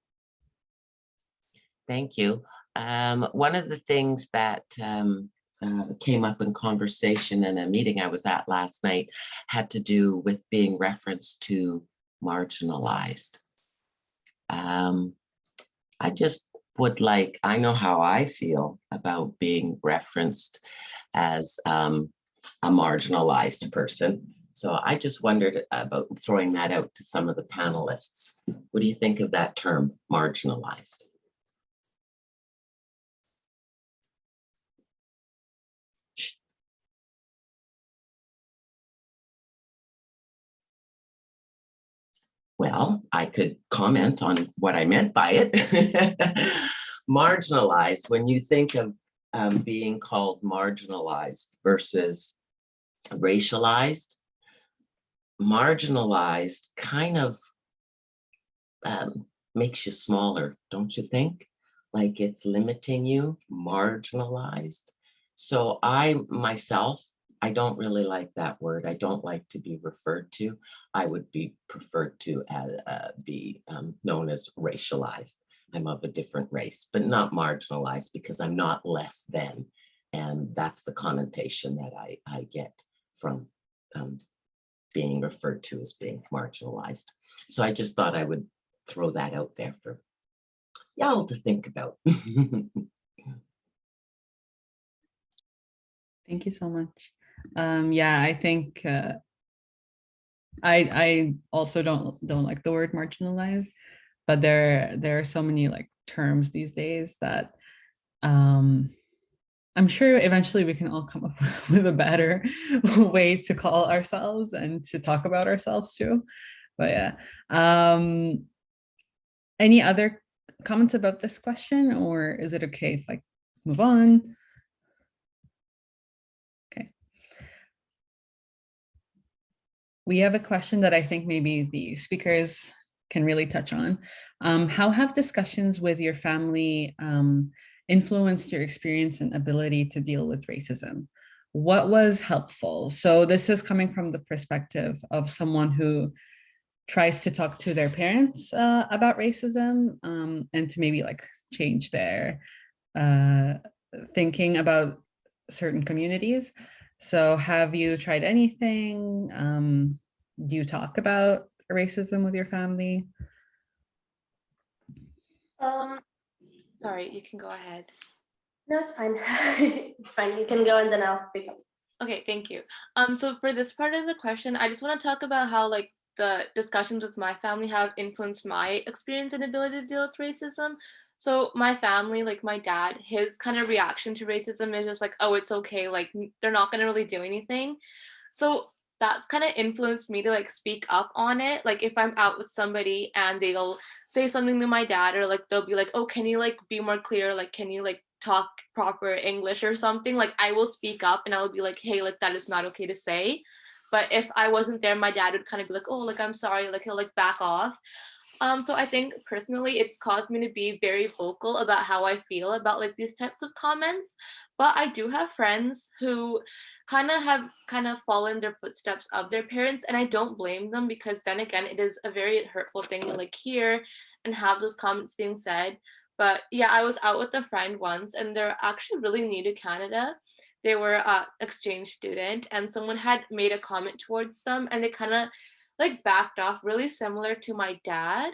Thank you. One of the things that came up in conversation in a meeting I was at last night had to do with being referenced to marginalized. I just would like, I know how I feel about being referenced as a marginalized person. So I just wondered about throwing that out to some of the panelists. What do you think of that term, marginalized? Well, I could comment on what I meant by it. Marginalized, when you think of being called marginalized versus racialized, marginalized kind of makes you smaller, don't you think? Like it's limiting you, marginalized. So I myself, I don't really like that word. I don't like to be referred to. I would be preferred to be known as racialized. I'm of a different race, but not marginalized, because I'm not less than. And that's the connotation that I get from being referred to as being marginalized. So I just thought I would throw that out there for y'all to think about. Thank you so much. Yeah, I think I also don't like the word marginalized, but there are so many like terms these days that I'm sure eventually we can all come up with a better way to call ourselves and to talk about ourselves too. But yeah, any other comments about this question, or is it okay if I move on? Okay. We have a question that I think maybe the speakers can really touch on. How have discussions with your family influenced your experience and ability to deal with racism? What was helpful? So this is coming from the perspective of someone who tries to talk to their parents about racism and to maybe like change their thinking about certain communities. So have you tried anything? Do you talk about racism with your family? Sorry, you can go ahead. No, it's fine. It's fine. You can go and then I'll speak up. Okay, thank you. So for this part of the question, I just want to talk about how like the discussions with my family have influenced my experience and ability to deal with racism. So my family, like my dad, his kind of reaction to racism is just like, oh, it's okay. Like they're not going to really do anything. So that's kind of influenced me to like speak up on it. Like if I'm out with somebody and they'll say something to my dad, or like they'll be like, oh, can you like be more clear? Like, can you like talk proper English or something? Like I will speak up and I'll be like, hey, like that is not okay to say. But if I wasn't there, my dad would kind of be like, oh, like I'm sorry, like he'll like back off. So I think personally it's caused me to be very vocal about how I feel about like these types of comments. But I do have friends who have followed their footsteps of their parents, and I don't blame them, because then again, it is a very hurtful thing to like hear and have those comments being said. But yeah, I was out with a friend once, and they're actually really new to Canada. They were a exchange student, and someone had made a comment towards them, and they kind of like backed off, really similar to my dad.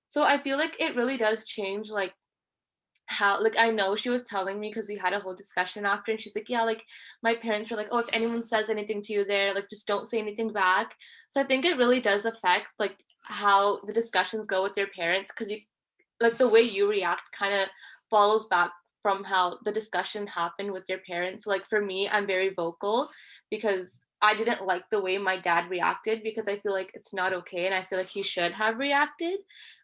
So I feel like it really does change like how, like, I know she was telling me because we had a whole discussion after, and she's like, yeah, like my parents were like, oh, if anyone says anything to you there, like just don't say anything back. So I think it really does affect like how the discussions go with your parents, because you, like, the way you react kind of follows back from how the discussion happened with your parents. Like for me, I'm very vocal because I didn't like the way my dad reacted, because I feel like it's not okay and I feel like he should have reacted.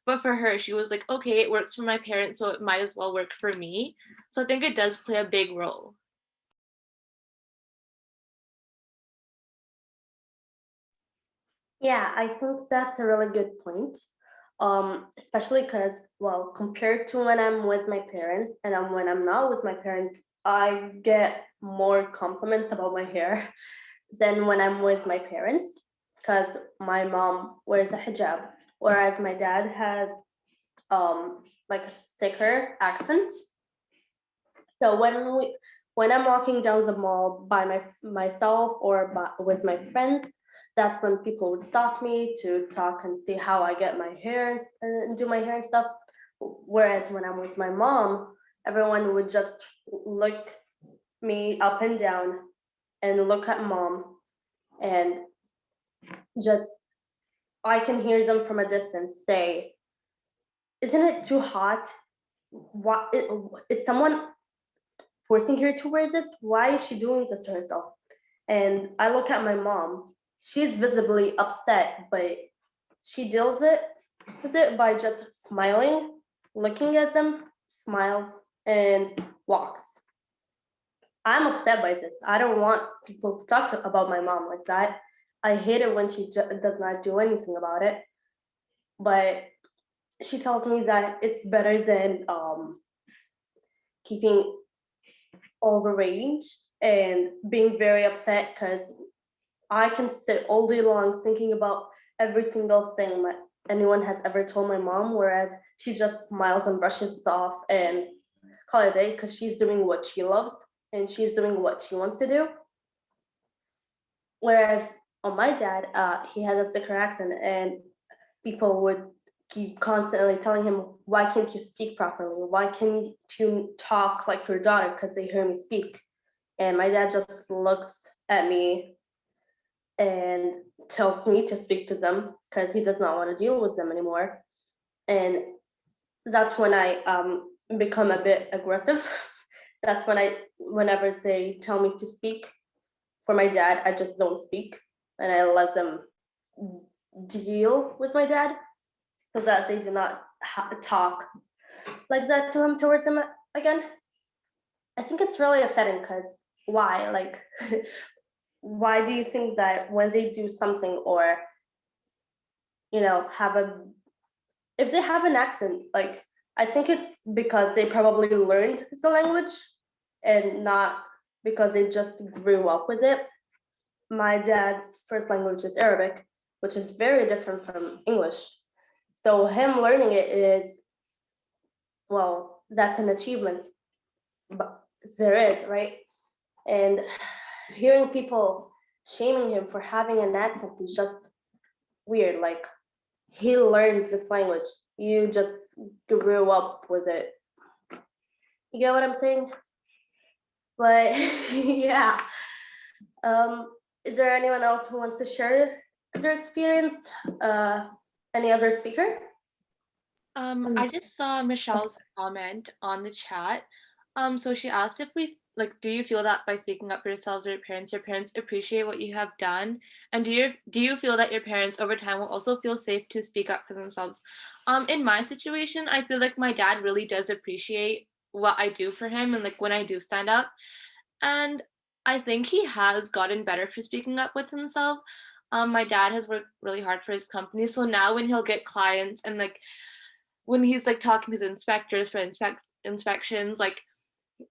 But for her, she was like, okay, it works for my parents, so it might as well work for me. So I think it does play a big role. Yeah, I think that's a really good point. Especially because, well, compared to when I'm with my parents and when I'm not with my parents, I get more compliments about my hair than when I'm with my parents, because my mom wears a hijab, whereas my dad has like a thicker accent. So when I'm walking down the mall by myself or with my friends, that's when people would stop me to talk and see how I get my hair and do my hair and stuff. Whereas when I'm with my mom, everyone would just look me up and down and look at mom, and just I can hear them from a distance say, "Isn't it too hot? What is someone forcing her to wear this? Why is she doing this to herself?" And I look at my mom. She's visibly upset, but she deals with it by just smiling, looking at them, smiles, and walks. I'm upset by this. I don't want people to talk about my mom like that. I hate it when she does not do anything about it. But she tells me that it's better than keeping all the rage and being very upset, because I can sit all day long thinking about every single thing that anyone has ever told my mom, whereas she just smiles and brushes it off and call it a day, because she's doing what she loves and she's doing what she wants to do. Whereas on my dad, he has a thicker accent, and people would keep constantly telling him, why can't you speak properly? Why can't you talk like your daughter? Because they hear me speak. And my dad just looks at me and tells me to speak to them because he does not want to deal with them anymore. And that's when I become a bit aggressive. That's when whenever they tell me to speak for my dad, I just don't speak, and I let them deal with my dad so that they do not talk like that to him towards him again. I think it's really upsetting, because why? Like, why do you think that when they do something, or if they have an accent, like, I think it's because they probably learned the language and not because they just grew up with it. My dad's first language is Arabic, which is very different from English. So him learning it is, well, that's an achievement, but there is, right? And hearing people shaming him for having an accent is just weird. Like, he learned this language. You just grew up with it. You get what I'm saying? But yeah. Is there anyone else who wants to share their experience? Any other speaker? I just saw Michelle's comment on the chat. So she asked if we do you feel that by speaking up for yourselves or your parents appreciate what you have done? And do you feel that your parents over time will also feel safe to speak up for themselves? In my situation, I feel like my dad really does appreciate what I do for him and like when I do stand up. And I think he has gotten better for speaking up with himself. My dad has worked really hard for his company. So now when he'll get clients and like when he's like talking to the inspectors for inspections, like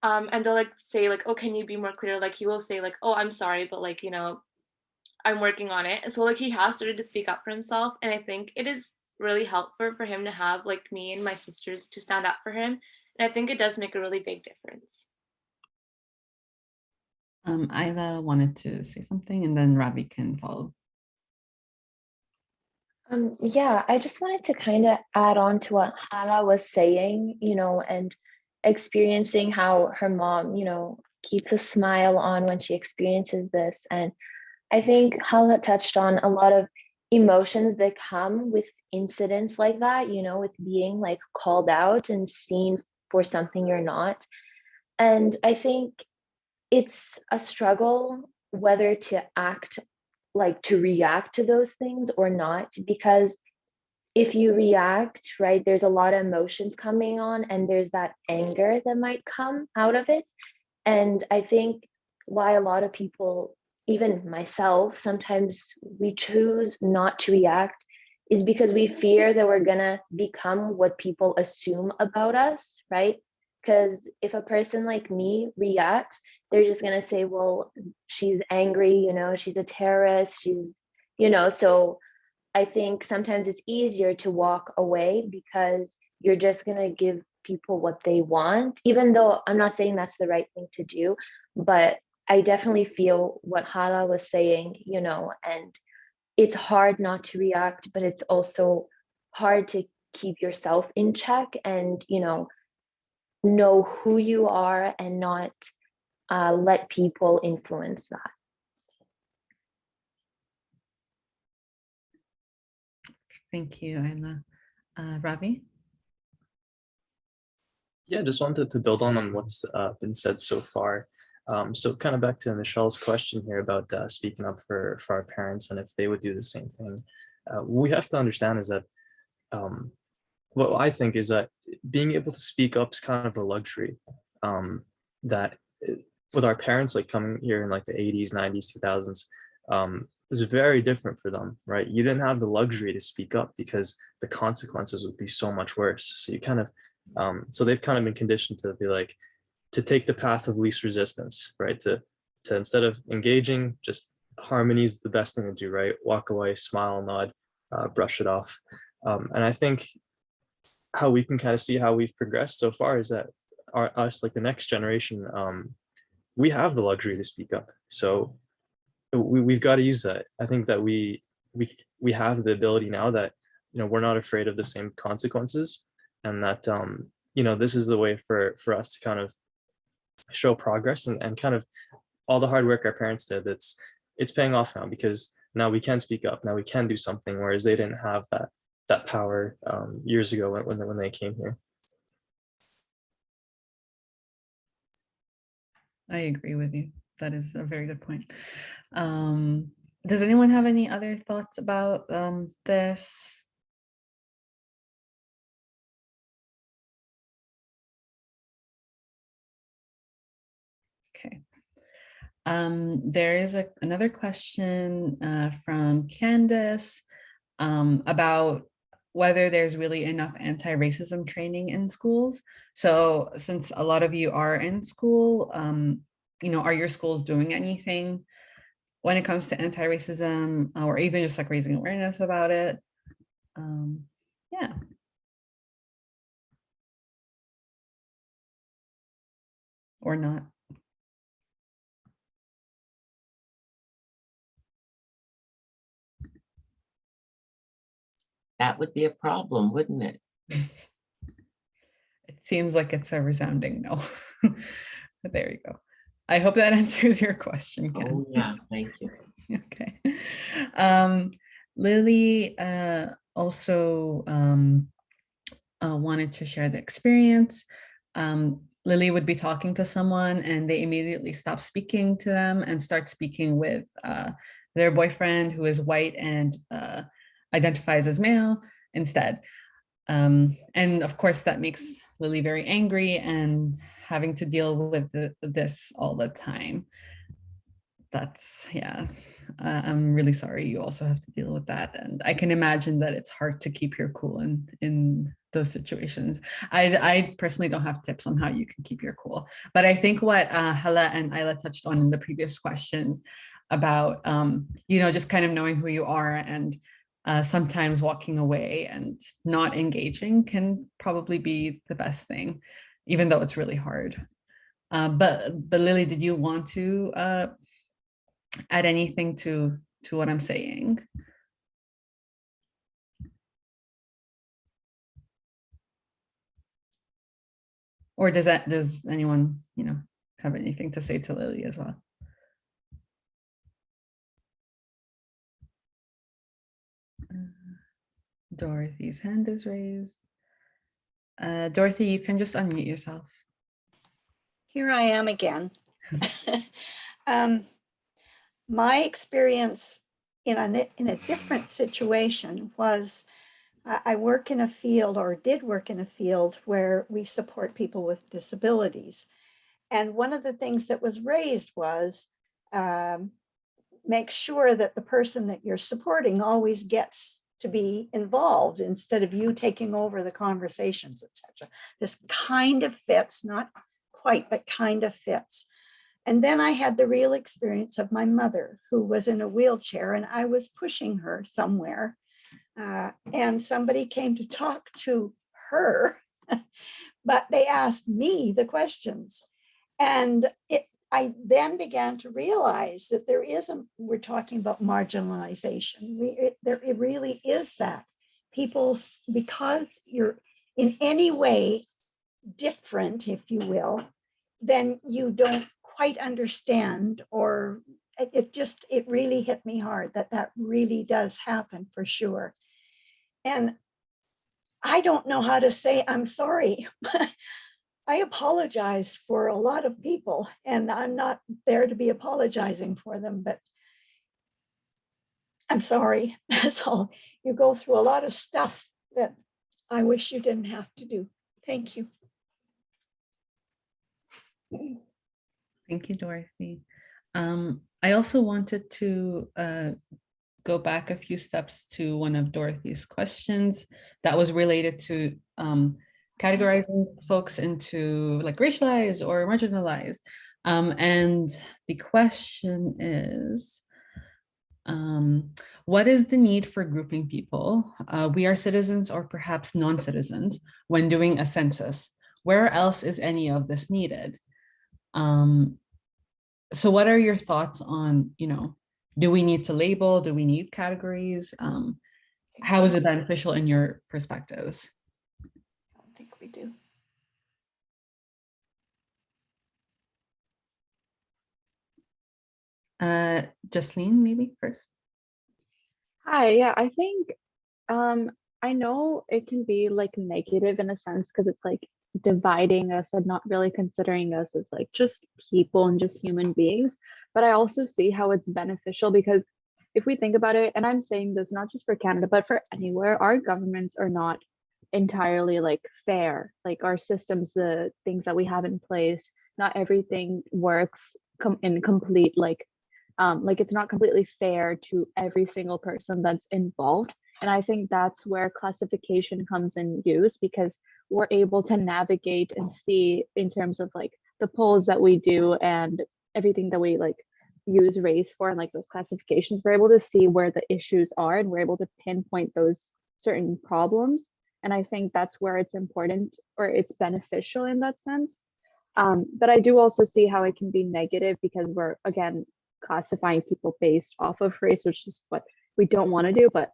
and they'll like say like, oh, can you be more clear? Like he will say like, oh, I'm sorry, but like, I'm working on it. And so like he has started to speak up for himself. And I think it is really helpful for him to have like me and my sisters to stand up for him. And I think it does make a really big difference. Isla wanted to say something and then Ravi can follow. Yeah, I just wanted to kind of add on to what Hala was saying, and experiencing how her mom, keeps a smile on when she experiences this. And I think Hala touched on a lot of emotions that come with incidents like that, with being like called out and seen for something you're not. And I think it's a struggle whether to act like to react to those things or not, because if you react, right, there's a lot of emotions coming on and there's that anger that might come out of it. And I think why a lot of people, even myself, sometimes we choose not to react is because we fear that we're gonna become what people assume about us, right? Because if a person like me reacts, they're just gonna say, well, she's angry, she's a terrorist, so I think sometimes it's easier to walk away because you're just gonna give people what they want, even though I'm not saying that's the right thing to do, but I definitely feel what Hala was saying, and it's hard not to react, but it's also hard to keep yourself in check and, know who you are and not let people influence that. Thank you, Isla. Ravi? Yeah, just wanted to build on what's been said so far. So kind of back to Michelle's question here about speaking up for our parents and if they would do the same thing. What we have to understand is that what I think is that being able to speak up is kind of a luxury that with our parents like coming here in like the 80s, 90s, 2000s, it was very different for them, right? You didn't have the luxury to speak up because the consequences would be so much worse. So you kind of, so they've kind of been conditioned to be like, to take the path of least resistance, right? To instead of engaging, just harmony is the best thing to do, right? Walk away, smile, nod, brush it off. And I think how we can kind of see how we've progressed so far is that us, like the next generation, we have the luxury to speak up. So we've got to use that. I think that we have the ability now that, we're not afraid of the same consequences, and that, this is the way for us to kind of show progress and kind of all the hard work our parents did. It's paying off now because now we can speak up. Now we can do something, whereas they didn't have that power years ago when they came here. I agree with you. That is a very good point. Does anyone have any other thoughts about this? Okay. There is another question from Candace about whether there's really enough anti-racism training in schools. So since a lot of you are in school, are your schools doing anything when it comes to anti-racism or even just like raising awareness about it? Yeah. Or not. That would be a problem, wouldn't it? It seems like it's a resounding no. But there you go. I hope that answers your question, Ken. Oh yeah, thank you. Okay. Lily also wanted to share the experience. Lily would be talking to someone and they immediately stop speaking to them and start speaking with their boyfriend who is white and identifies as male instead. And of course that makes Lily very angry and having to deal with this all the time. That's, yeah, I'm really sorry you also have to deal with that. And I can imagine that it's hard to keep your cool in those situations. I personally don't have tips on how you can keep your cool, but I think what Hala and Isla touched on in the previous question about, just kind of knowing who you are and sometimes walking away and not engaging can probably be the best thing, even though it's really hard. But Lily, did you want to add anything to what I'm saying? Or does anyone, have anything to say to Lily as well? Dorothy's hand is raised. Dorothy, you can just unmute yourself. Here I am again. My experience in a different situation was I work in a field, or did work in a field, where we support people with disabilities. And one of the things that was raised was make sure that the person that you're supporting always gets to be involved instead of you taking over the conversations, etc. This kind of fits, not quite, but kind of fits. And then I had the real experience of my mother, who was in a wheelchair, and I was pushing her somewhere. And somebody came to talk to her, but they asked me the questions. And I then began to realize that we're talking about marginalization. It really is that. People, because you're in any way different, if you will, then you don't quite understand, or it really hit me hard that really does happen for sure. And I don't know how to say I'm sorry. I apologize for a lot of people, and I'm not there to be apologizing for them, but I'm sorry. That's all. You go through a lot of stuff that I wish you didn't have to do. Thank you. Thank you, Dorothy. I also wanted to go back a few steps to one of Dorothy's questions that was related to categorizing folks into like racialized or marginalized. And the question is, what is the need for grouping people? We are citizens or perhaps non-citizens when doing a census. Where else is any of this needed? So what are your thoughts on, do we need to label? Do we need categories? How is it beneficial in your perspectives? I don't think we do. Jasleen, maybe first. Hi, yeah, I think I know it can be like negative in a sense because it's like dividing us and not really considering us as like just people and just human beings. But I also see how it's beneficial because if we think about it, and I'm saying this not just for Canada, but for anywhere, our governments are not entirely like fair. Like our systems, the things that we have in place, not everything works in complete like it's not completely fair to every single person that's involved. And I think that's where classification comes in use because we're able to navigate and see in terms of like the polls that we do and everything that we like use race for and like those classifications, we're able to see where the issues are and we're able to pinpoint those certain problems. And I think that's where it's important or it's beneficial in that sense. But I do also see how it can be negative because we're, again, classifying people based off of race, which is what we don't want to do. But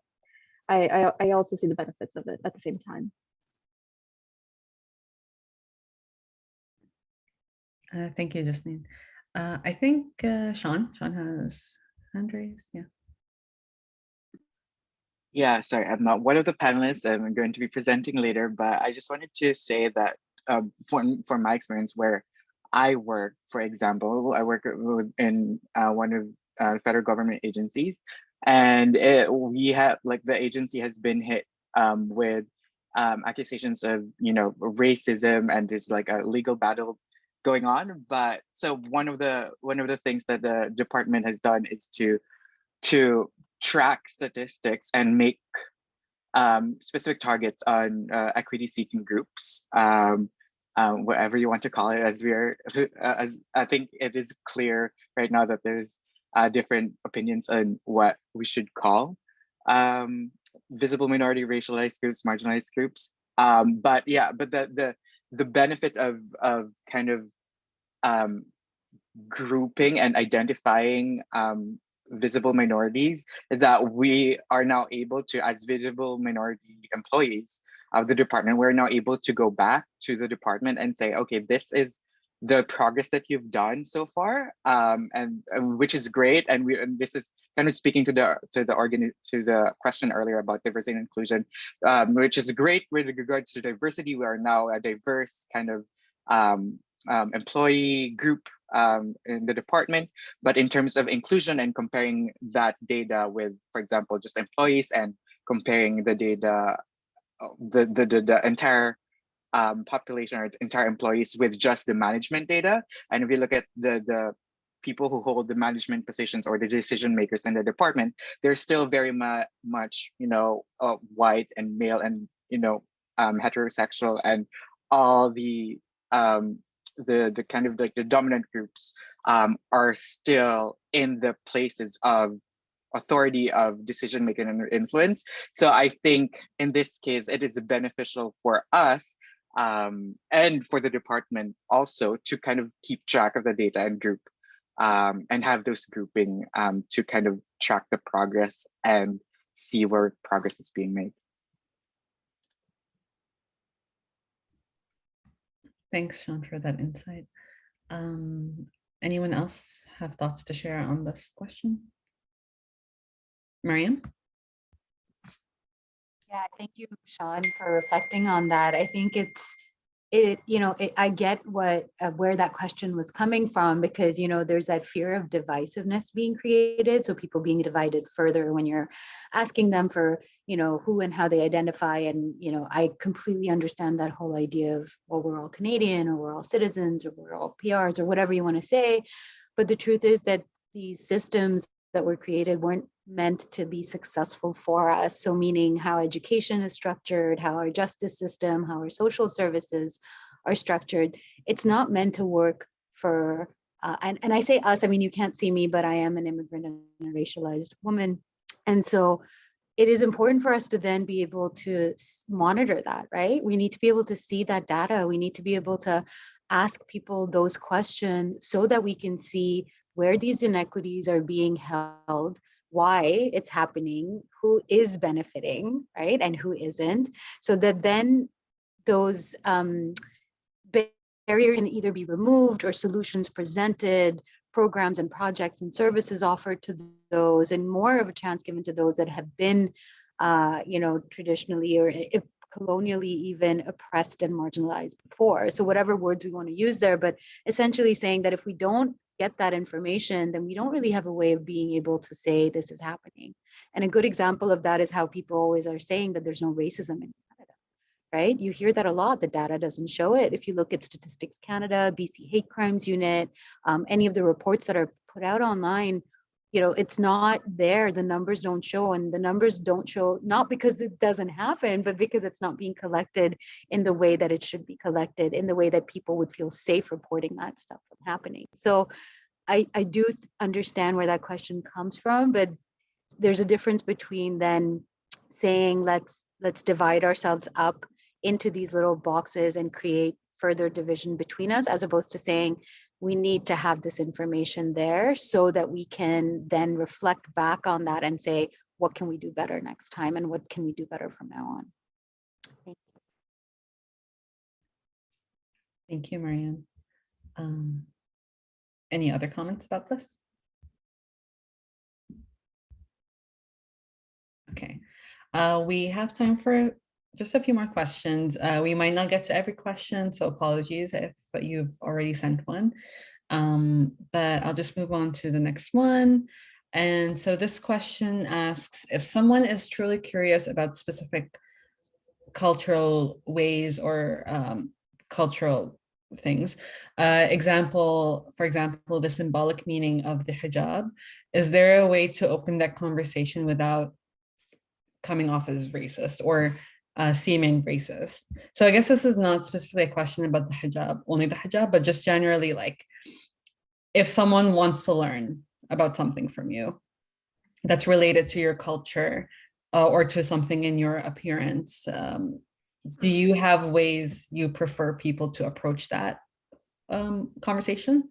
I also see the benefits of it at the same time. Thank you, Justine. I think Sean has hand raised. Yeah. Yeah, sorry, I'm not one of the panelists. I'm going to be presenting later, but I just wanted to say that for my experience where I work, for example, I work in one of federal government agencies, and we have like the agency has been hit with accusations of racism, and there's like a legal battle going on. But so one of the things that the department has done is to track statistics and make specific targets on equity-seeking groups, whatever you want to call it. As I think it is clear right now that there's different opinions on what we should call visible minority, racialized groups, marginalized groups. But the benefit of kind of grouping and identifying visible minorities is that we are now able to, as visible minority employees of the department, we're now able to go back to the department and say, okay, this is the progress that you've done so far, and which is great. And this is kind of speaking to the question earlier about diversity and inclusion, which is great with regards to diversity. We are now a diverse kind of employee group in the department, but in terms of inclusion and comparing that data with, for example, just employees, and comparing the data, the entire population or entire employees with just the management data. And if you look at the people who hold the management positions or the decision makers in the department, they're still very much, white and male and, heterosexual, and all the kind of like the dominant groups are still in the places of authority, of decision making and influence. So I think in this case, it is beneficial for us and for the department also to kind of keep track of the data and group and have those grouping to kind of track the progress and see where progress is being made. Thanks, Sean, for that insight. Anyone else have thoughts to share on this question? Mariam? Yeah, thank you, Sean, for reflecting on that. I think I get where that question was coming from, because, there's that fear of divisiveness being created. So people being divided further when you're asking them for, who and how they identify. And, I completely understand that whole idea of, well, we're all Canadian, or we're all citizens, or we're all PRs, or whatever you want to say. But the truth is that these systems that were created weren't meant to be successful for us. So meaning how education is structured, how our justice system, how our social services are structured, it's not meant to work for, and I say us, I mean, you can't see me, but I am an immigrant and a racialized woman. And so it is important for us to then be able to monitor that, right? We need to be able to see that data. We need to be able to ask people those questions so that we can see where these inequities are being held, why it's happening, who is benefiting, right, and who isn't, so that then those barriers can either be removed or solutions presented, programs and projects and services offered to those, and more of a chance given to those that have been, traditionally or colonially even oppressed and marginalized before. So whatever words we want to use there, but essentially saying that if we don't get that information, then we don't really have a way of being able to say this is happening. And a good example of that is how people always are saying that there's no racism in Canada, right? You hear that a lot. The data doesn't show it. If you look at Statistics Canada, BC Hate Crimes Unit, any of the reports that are put out online, it's not there. The numbers don't show, and the numbers don't show not because it doesn't happen, but because it's not being collected in the way that it should be collected, in the way that people would feel safe reporting that stuff from happening. So I do understand where that question comes from, but there's a difference between then saying let's divide ourselves up into these little boxes and create further division between us, as opposed to saying we need to have this information there so that we can then reflect back on that and say, what can we do better next time, and what can we do better from now on? Thank you. Thank you, Mariam. Any other comments about this? Okay, we have time for just a few more questions. We might not get to every question, so apologies if you've already sent one, but I'll just move on to the next one. And so this question asks, if someone is truly curious about specific cultural ways or cultural things, for example, the symbolic meaning of the hijab, is there a way to open that conversation without coming off as racist or seeming racist? So I guess this is not specifically a question about the hijab, only the hijab, but just generally, like, if someone wants to learn about something from you that's related to your culture, or to something in your appearance. Do you have ways you prefer people to approach that conversation?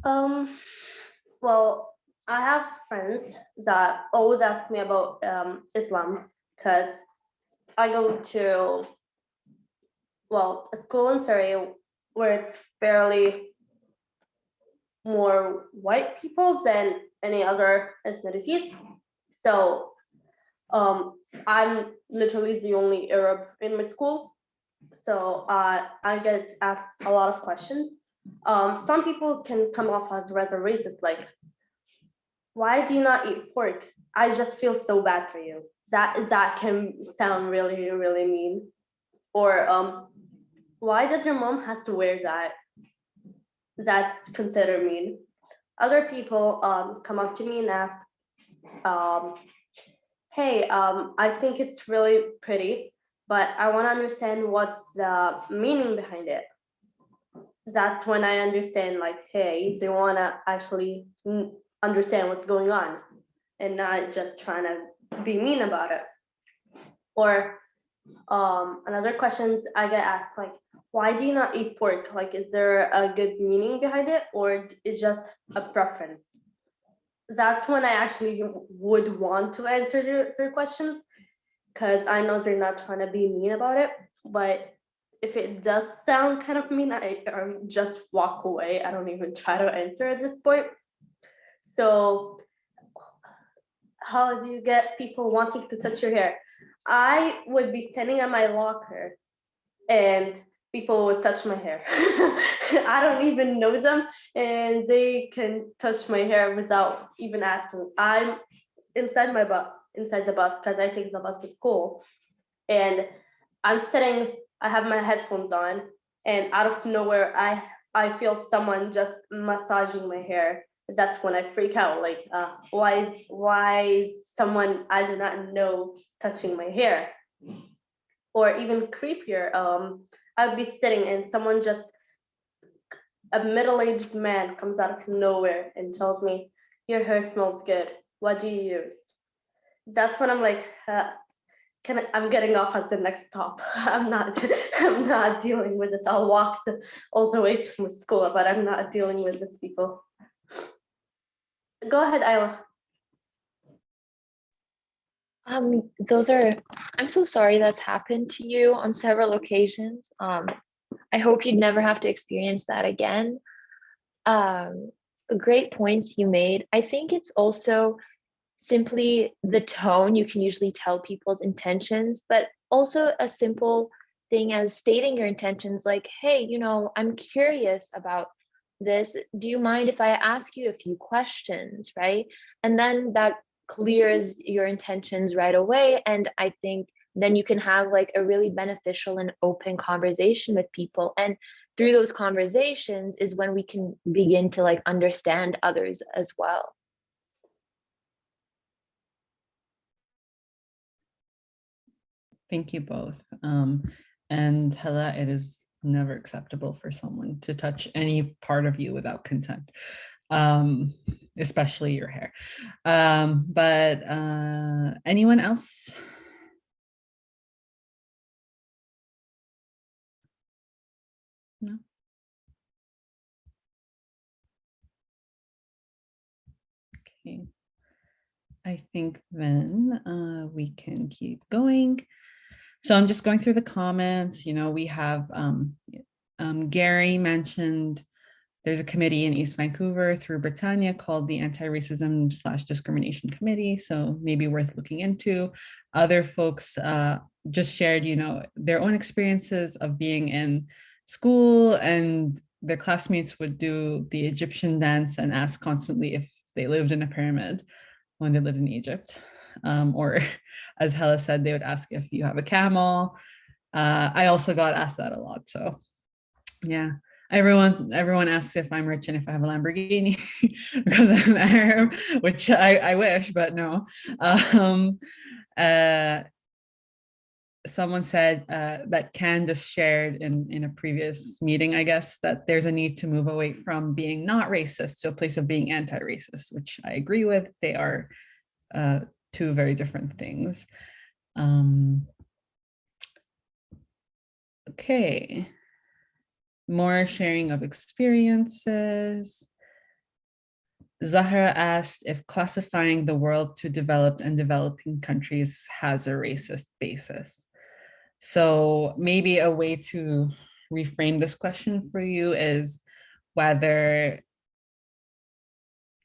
Well, I have friends that always ask me about Islam because I go to, well, a school in Surrey where it's fairly more white people than any other ethnicities. So I'm literally the only Arab in my school. So I get asked a lot of questions. Some people can come off as rather racist, like, why do you not eat pork? I just feel so bad for you. That can sound really, really mean. Or why does your mom has to wear that? That's considered mean. Other people come up to me and ask, hey, I think it's really pretty, but I want to understand what's the meaning behind it. That's when I understand, like, hey, they want to actually understand what's going on and not just trying to be mean about it. Or another questions I get asked, like, why do you not eat pork? Like, is there a good meaning behind it, or it's just a preference? That's when I actually would want to answer their questions, because I know they're not trying to be mean about it. But if it does sound kind of mean, I just walk away. I don't even try to answer at this point. So how do you get people wanting to touch your hair? I would be standing at my locker and people would touch my hair. I don't even know them and they can touch my hair without even asking. I'm inside the bus because I take the bus to school, and I'm sitting, I have my headphones on, and out of nowhere I feel someone just massaging my hair. That's when I freak out, like, why is someone I do not know touching my hair? Or even creepier, I'd be sitting and someone just, a middle-aged man comes out of nowhere and tells me, your hair smells good, what do you use? That's when I'm like, I'm getting off at the next stop. I'm not dealing with this. I'll walk all the way to my school, but I'm not dealing with these people. Go ahead, Ayla. I'm so sorry that's happened to you on several occasions. I hope you'd never have to experience that again. Great points you made. I think it's also simply the tone. You can usually tell people's intentions, but also a simple thing as stating your intentions, like, hey, I'm curious about this. Do you mind if I ask you a few questions, right? And then that clears your intentions right away. And I think then you can have like a really beneficial and open conversation with people. And through those conversations is when we can begin to like understand others as well. Thank you both. And Hala, it is never acceptable for someone to touch any part of you without consent, especially your hair. But anyone else? No. Okay. I think then we can keep going. So I'm just going through the comments. We have Gary mentioned there's a committee in East Vancouver through Britannia called the Anti-Racism/Discrimination Committee. So maybe worth looking into. Other folks just shared, their own experiences of being in school, and their classmates would do the Egyptian dance and ask constantly if they lived in a pyramid when they lived in Egypt. Or as Hella said, they would ask if you have a camel. I also got asked that a lot. So yeah, everyone asks if I'm rich and if I have a Lamborghini because I'm Arab, which I wish, but no. Someone said that Candace shared in a previous meeting, I guess, that there's a need to move away from being not racist to a place of being anti-racist, which I agree with. They are two very different things. Okay, more sharing of experiences. Zahra asked if classifying the world to developed and developing countries has a racist basis. So maybe a way to reframe this question for you is whether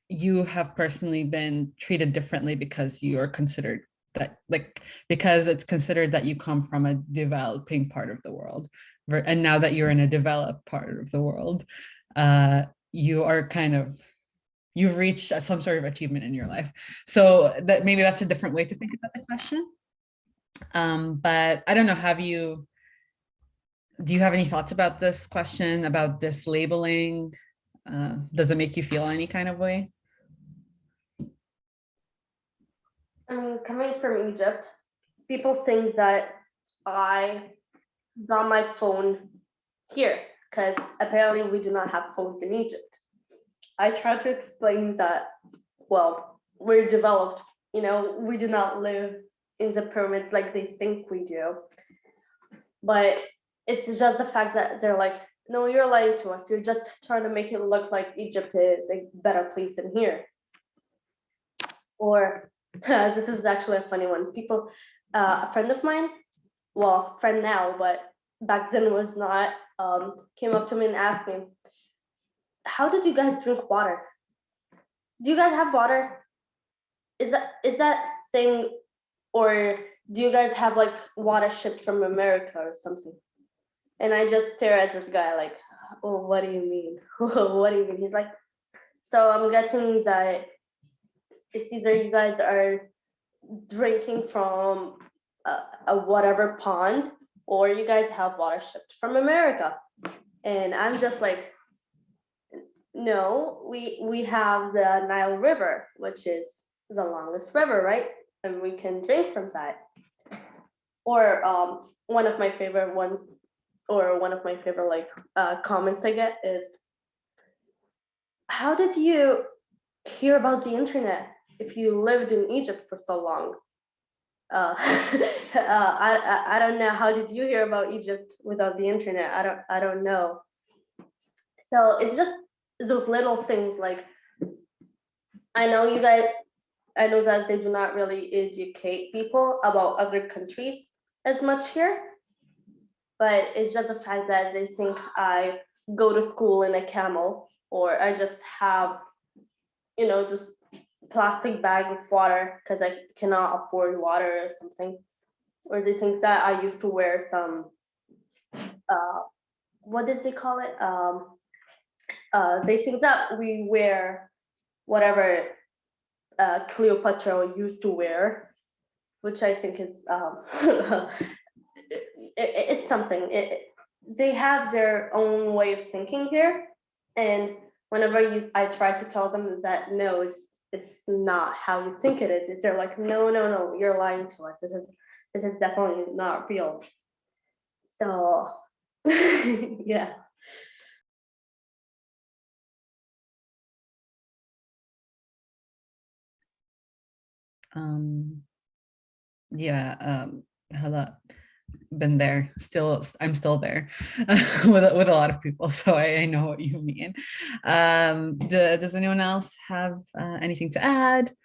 you have personally been treated differently because you are considered that, like, because it's considered that you come from a developing part of the world. And now that you're in a developed part of the world, you are kind of, you've reached some sort of achievement in your life. So that maybe that's a different way to think about the question. But I don't know, do you have any thoughts about this question, about this labeling? Does it make you feel any kind of way? Coming from Egypt, people think that I got my phone here because apparently we do not have phones in Egypt. I try to explain that, well, we're developed, you know, we do not live in the pyramids like they think we do. But it's just the fact that they're like, no, you're lying to us. You're just trying to make it look like Egypt is a better place than here. Or this is actually a funny one. People, a friend of mine, well, friend now, but back then was not, came up to me and asked me, how did you guys drink water? Do you guys have water? Is that thing, or do you guys have like water shipped from America or something? And I just stare at this guy like, oh, what do you mean? What do you mean? He's like, so I'm guessing that it's either you guys are drinking from a whatever pond, or you guys have water shipped from America. And I'm just like, no, we have the Nile River, which is the longest river, right? And we can drink from that. Or one of my favorite ones, or one of my favorite like comments I get is, how did you hear about the internet if you lived in Egypt for so long? I don't know. How did you hear about Egypt without the internet? I don't know. So it's just those little things. Like, I know that they do not really educate people about other countries as much here, but it's just the fact that they think I go to school in a camel, or I just have, you know, just plastic bag of water because I cannot afford water or something. Or they think that I used to wear some, what did they call it? They think that we wear whatever Cleopatra used to wear, which I think is, it's something. They have their own way of thinking here. And whenever I try to tell them that, no, it's not how you think it is, they're like, no, you're lying to us. This is definitely not real. So yeah. Hala, been there, I'm still there with a lot of people, so I know what you mean. Does anyone else have anything to add?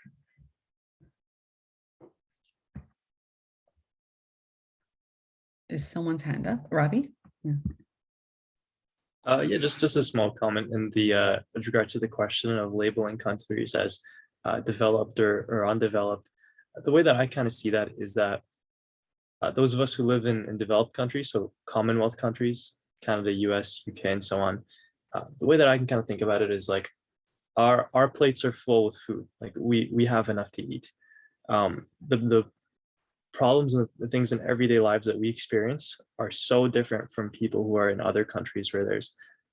Is someone's hand up? Ravi? Yeah, just a small comment in the with regard to the question of labeling countries as developed or undeveloped. The way that I kind of see that is that those of us who live in developed countries, so Commonwealth countries, Canada, US, UK, and so on, the way that I can kind of think about it is like our plates are full with food. Like we have enough to eat. The problems and the things in everyday lives that we experience are so different from people who are in other countries where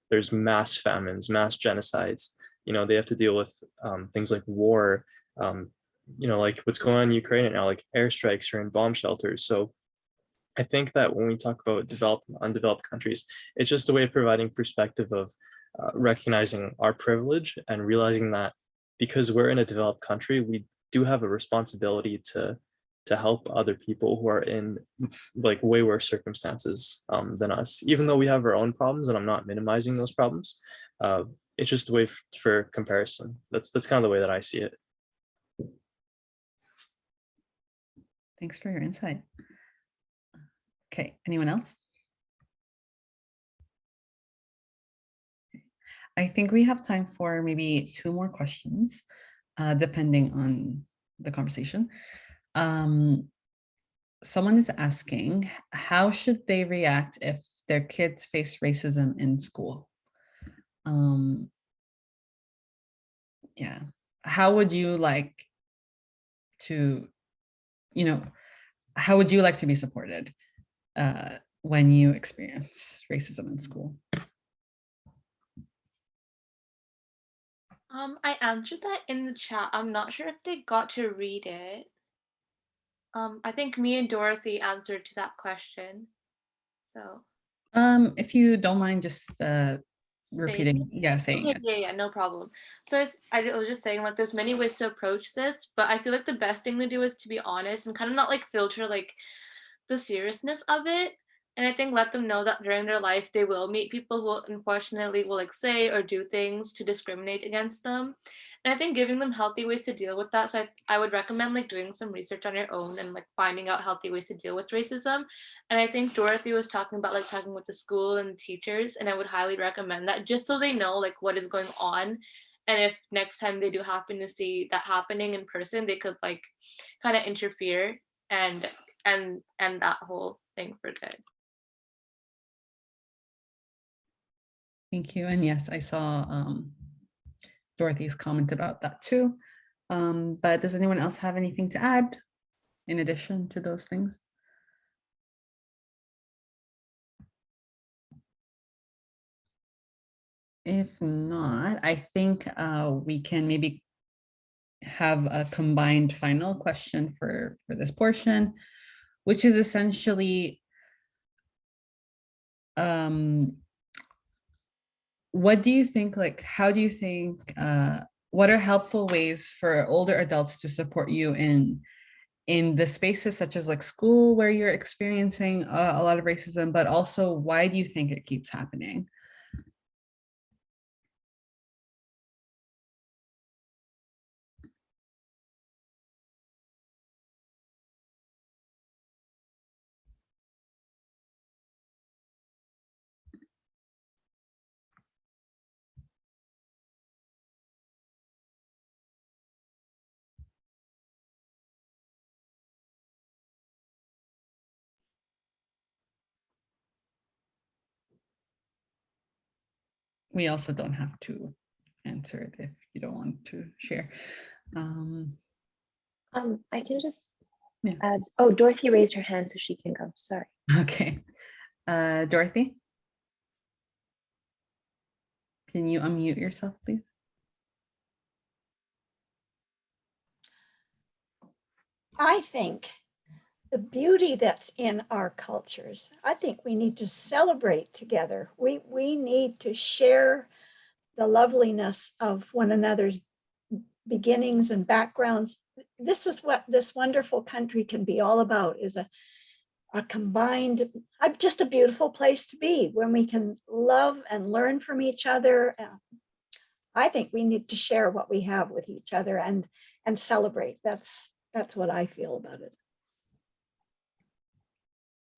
there's mass famines, mass genocides. You know, they have to deal with things like war, you know, like what's going on in Ukraine right now, like airstrikes or in bomb shelters. So I think that when we talk about developed and undeveloped countries, it's just a way of providing perspective of recognizing our privilege and realizing that because we're in a developed country, we do have a responsibility to help other people who are in like way worse circumstances than us, even though we have our own problems, and I'm not minimizing those problems. It's just a way for comparison. That's kind of the way that I see it. Thanks for your insight. Okay, anyone else? I think we have time for maybe 2 more questions, depending on the conversation. Someone is asking, how should they react if their kids face racism in school? Yeah, how would you like to, how would you like to be supported when you experience racism in school? I answered that in the chat. I'm not sure if they got to read it. I think me and Dorothy answered to that question. So if you don't mind just repeating, saying it. Yeah, no problem. So I was just saying, like, there's many ways to approach this, but I feel like the best thing to do is to be honest and kind of not like filter like the seriousness of it. And I think let them know that during their life they will meet people who unfortunately will like say or do things to discriminate against them. And I think giving them healthy ways to deal with that. So I would recommend like doing some research on your own and like finding out healthy ways to deal with racism. And I think Dorothy was talking about like talking with the school and teachers, and I would highly recommend that just so they know like what is going on. And if next time they do happen to see that happening in person, they could like kind of interfere and that whole thing for good. Thank you. And yes, I saw Dorothy's comment about that too. But does anyone else have anything to add in addition to those things? If not, I think we can maybe have a combined final question for this portion, which is essentially, what do you think, like, how do you think, what are helpful ways for older adults to support you in the spaces such as like school where you're experiencing a lot of racism, but also why do you think it keeps happening? We also don't have to answer it if you don't want to share. I can just add, oh, Dorothy raised her hand so she can go, sorry. Okay, Dorothy? Can you unmute yourself, please? I think the beauty that's in our cultures, I think we need to celebrate together. We need to share the loveliness of one another's beginnings and backgrounds. This is what this wonderful country can be all about, is a combined, just a beautiful place to be when we can love and learn from each other. I think we need to share what we have with each other and celebrate. That's what I feel about it.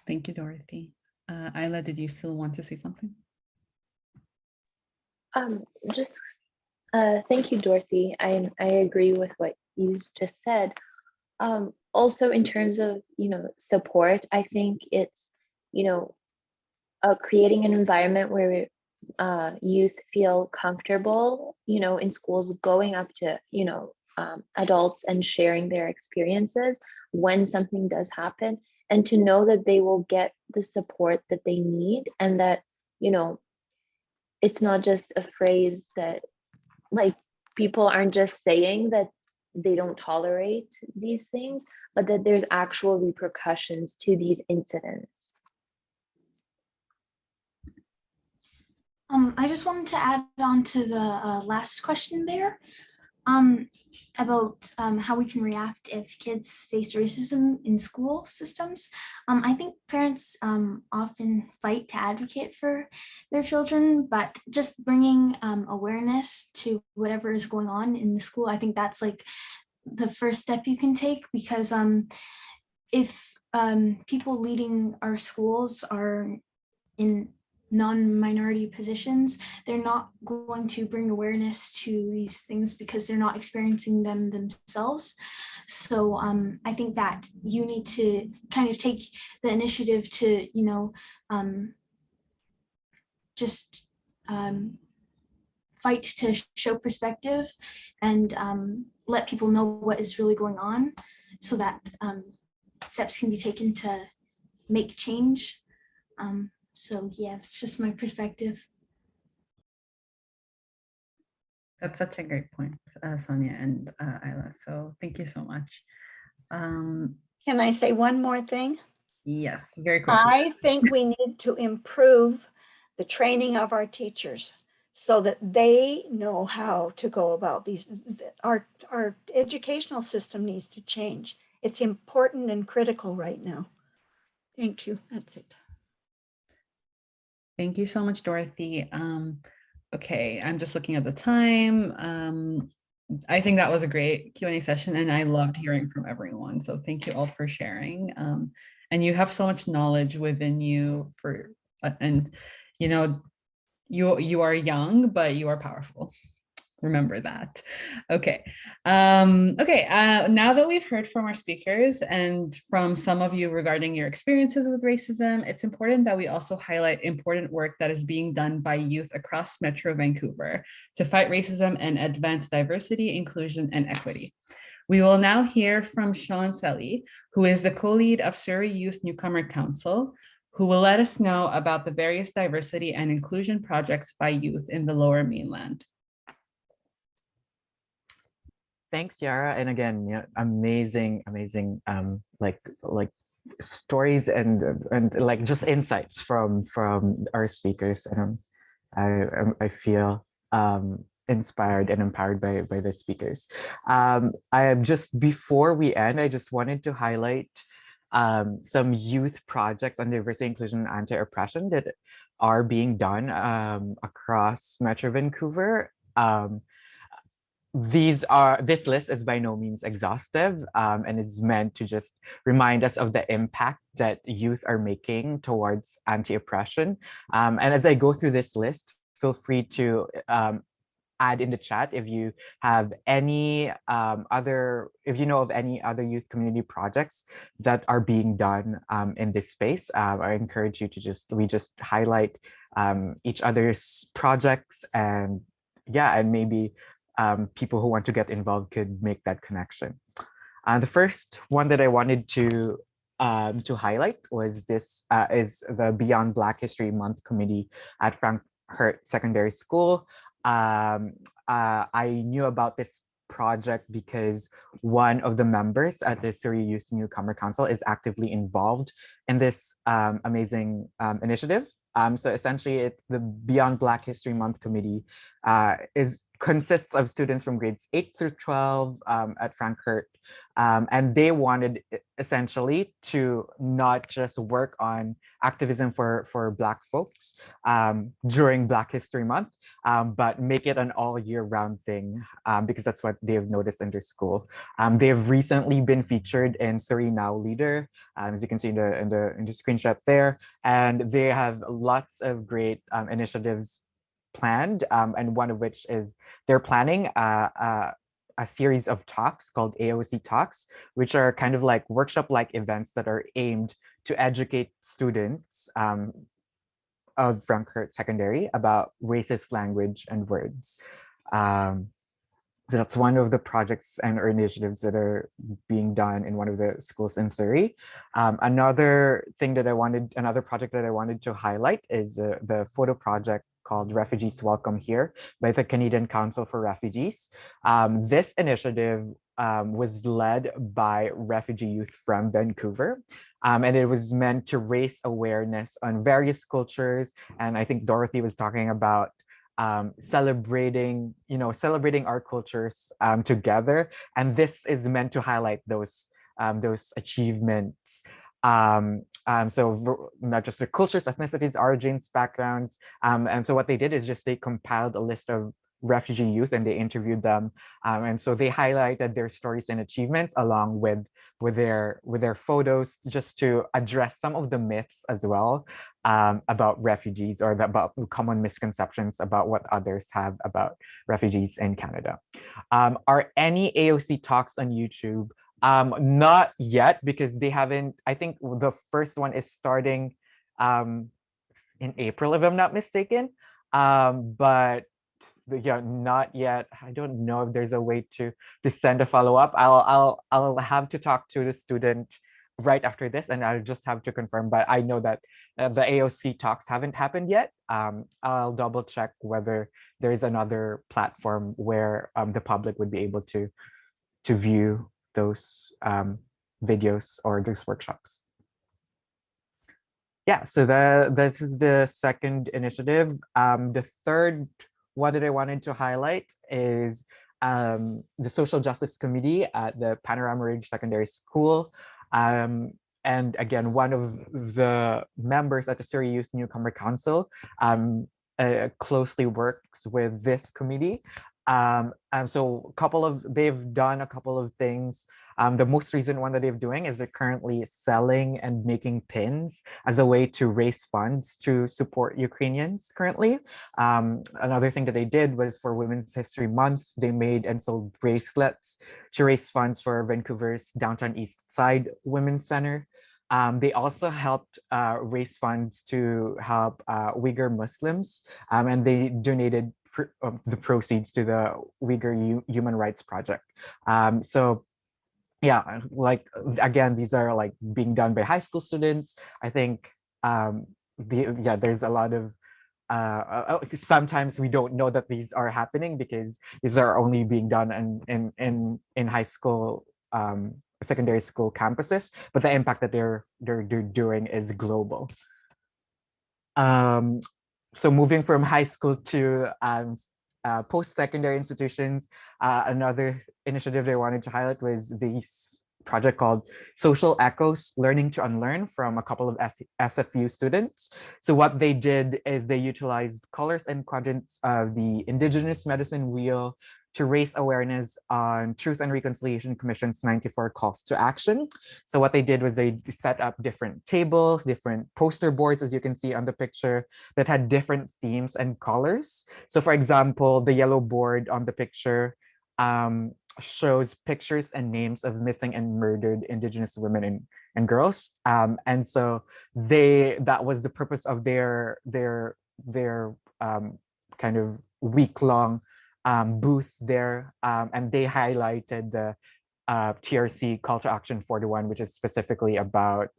Thank you, Dorothy. Isla, did you still want to say something? Thank you, Dorothy. I agree with what you just said. Also, in terms of support, I think it's creating an environment where youth feel comfortable, in schools, going up to adults and sharing their experiences when something does happen, and to know that they will get the support that they need, and that it's not just a phrase that like people aren't just saying that they don't tolerate these things, but that there's actual repercussions to these incidents. I just wanted to add on to the last question there. about how we can react if kids face racism in school systems. I think parents often fight to advocate for their children, but just bringing awareness to whatever is going on in the school, I think that's like the first step you can take, because if people leading our schools are in non-minority positions, they're not going to bring awareness to these things because they're not experiencing them themselves. So I think that you need to kind of take the initiative to, you know, just fight to show perspective and let people know what is really going on, so that steps can be taken to make change. So yeah, that's just my perspective. That's such a great point, Sonia and Isla. So thank you so much. Can I say one more thing? Yes, very quickly. I think we need to improve the training of our teachers so that they know how to go about these. Our educational system needs to change. It's important and critical right now. Thank you. That's it. Thank you so much, Dorothy. Okay, I'm just looking at the time. I think that was a great Q&A session, and I loved hearing from everyone. So thank you all for sharing. And you have so much knowledge within you and you know, you are young, but you are powerful. Remember that. Okay. Now that we've heard from our speakers and from some of you regarding your experiences with racism, it's important that we also highlight important work that is being done by youth across Metro Vancouver to fight racism and advance diversity, inclusion, and equity. We will now hear from Selle, who is the co-lead of Surrey Youth Newcomer Council, who will let us know about the various diversity and inclusion projects by youth in the Lower Mainland. Thanks, Yara, and again, amazing, like stories and like just insights from our speakers, and I feel inspired and empowered by the speakers. Before we end, I just wanted to highlight some youth projects on diversity, inclusion, and anti-oppression that are being done across Metro Vancouver. This list is by no means exhaustive, and is meant to just remind us of the impact that youth are making towards anti-oppression. And as I go through this list, feel free to add in the chat if you have any if you know of any other youth community projects that are being done in this space. I encourage you to we highlight each other's projects, and maybe people who want to get involved could make that connection. The first one that I wanted to highlight was is the Beyond Black History Month Committee at Frankfurt Secondary School. I knew about this project because one of the members at the Surrey Youth Newcomer Council is actively involved in this amazing initiative. So essentially, it's the Beyond Black History Month Committee consists of students from grades 8 through 12 at Frankfurt. And they wanted essentially to not just work on activism for Black folks during Black History Month, but make it an all year round thing, because that's what they've noticed in their school. They've recently been featured in Surrey Now Leader, as you can see in the screenshot there, and they have lots of great initiatives planned, and one of which is they're planning a series of talks called AOC Talks, which are kind of like workshop-like events that are aimed to educate students of Frankfurt Secondary about racist language and words. So that's one of the projects and or initiatives that are being done in one of the schools in Surrey. Another project that I wanted to highlight is the photo project called Refugees Welcome Here by the Canadian Council for Refugees. This initiative was led by refugee youth from Vancouver, and it was meant to raise awareness on various cultures. And I think Dorothy was talking about celebrating, celebrating our cultures together. And this is meant to highlight those achievements. So not just the cultures, ethnicities, origins, backgrounds. And so what they did is just they compiled a list of refugee youth and they interviewed them. And so they highlighted their stories and achievements along with their photos, just to address some of the myths as well about refugees, or about common misconceptions about what others have about refugees in Canada. Are any AOC talks on YouTube? Not yet, because they haven't. I think the first one is starting in April, if I'm not mistaken. But yeah, not yet. I don't know if there's a way to send a follow-up. I'll have to talk to the student right after this, and I'll just have to confirm. But I know that the AOC talks haven't happened yet. I'll double check whether there is another platform where the public would be able to view those videos or those workshops. Yeah, so this is the second initiative. The third one that I wanted to highlight is the Social Justice Committee at the Panorama Ridge Secondary School. And again, one of the members at the Surrey Youth Newcomer Council closely works with this committee. So they've done a couple of things. The most recent one that they're doing is they're currently selling and making pins as a way to raise funds to support Ukrainians currently. Another thing that they did was for Women's History Month, they made and sold bracelets to raise funds for Vancouver's Downtown East Side Women's Center. They also helped raise funds to help Uyghur Muslims, and they donated the proceeds to the Uyghur Human Rights Project. So yeah, like again, these are like being done by high school students. I think there's a lot of sometimes we don't know that these are happening because these are only being done in high school, secondary school campuses, but the impact that they're doing is global. So moving from high school to post-secondary institutions, another initiative they wanted to highlight was this project called Social Echoes, Learning to Unlearn, from a couple of SFU students. So what they did is they utilized colors and quadrants of the Indigenous Medicine Wheel to raise awareness on Truth and Reconciliation Commission's 94 calls to action. So what they did was they set up different tables, different poster boards, as you can see on the picture, that had different themes and colors. So for example, the yellow board on the picture shows pictures and names of missing and murdered Indigenous women and girls. And so that was the purpose of their kind of week-long booth there, and they highlighted the TRC Call to Action 41, which is specifically about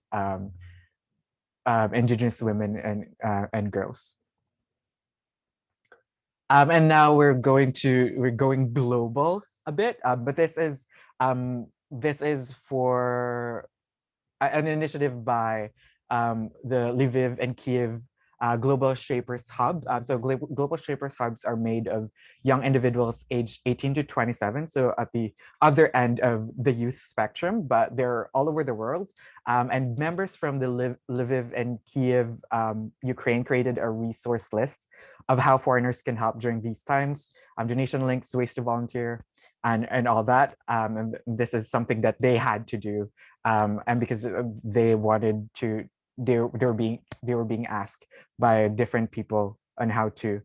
Indigenous women and girls. And now we're going global a bit, but this is for an initiative by the Lviv and Kiev Global Shapers Hub. So Global Shapers Hubs are made of young individuals aged 18 to 27, so at the other end of the youth spectrum, but they're all over the world. And members from the Lviv and Kiev, Ukraine, created a resource list of how foreigners can help during these times, donation links, ways to volunteer, and all that. And this is something that they had to do, and because they wanted to, they were being asked by different people on how to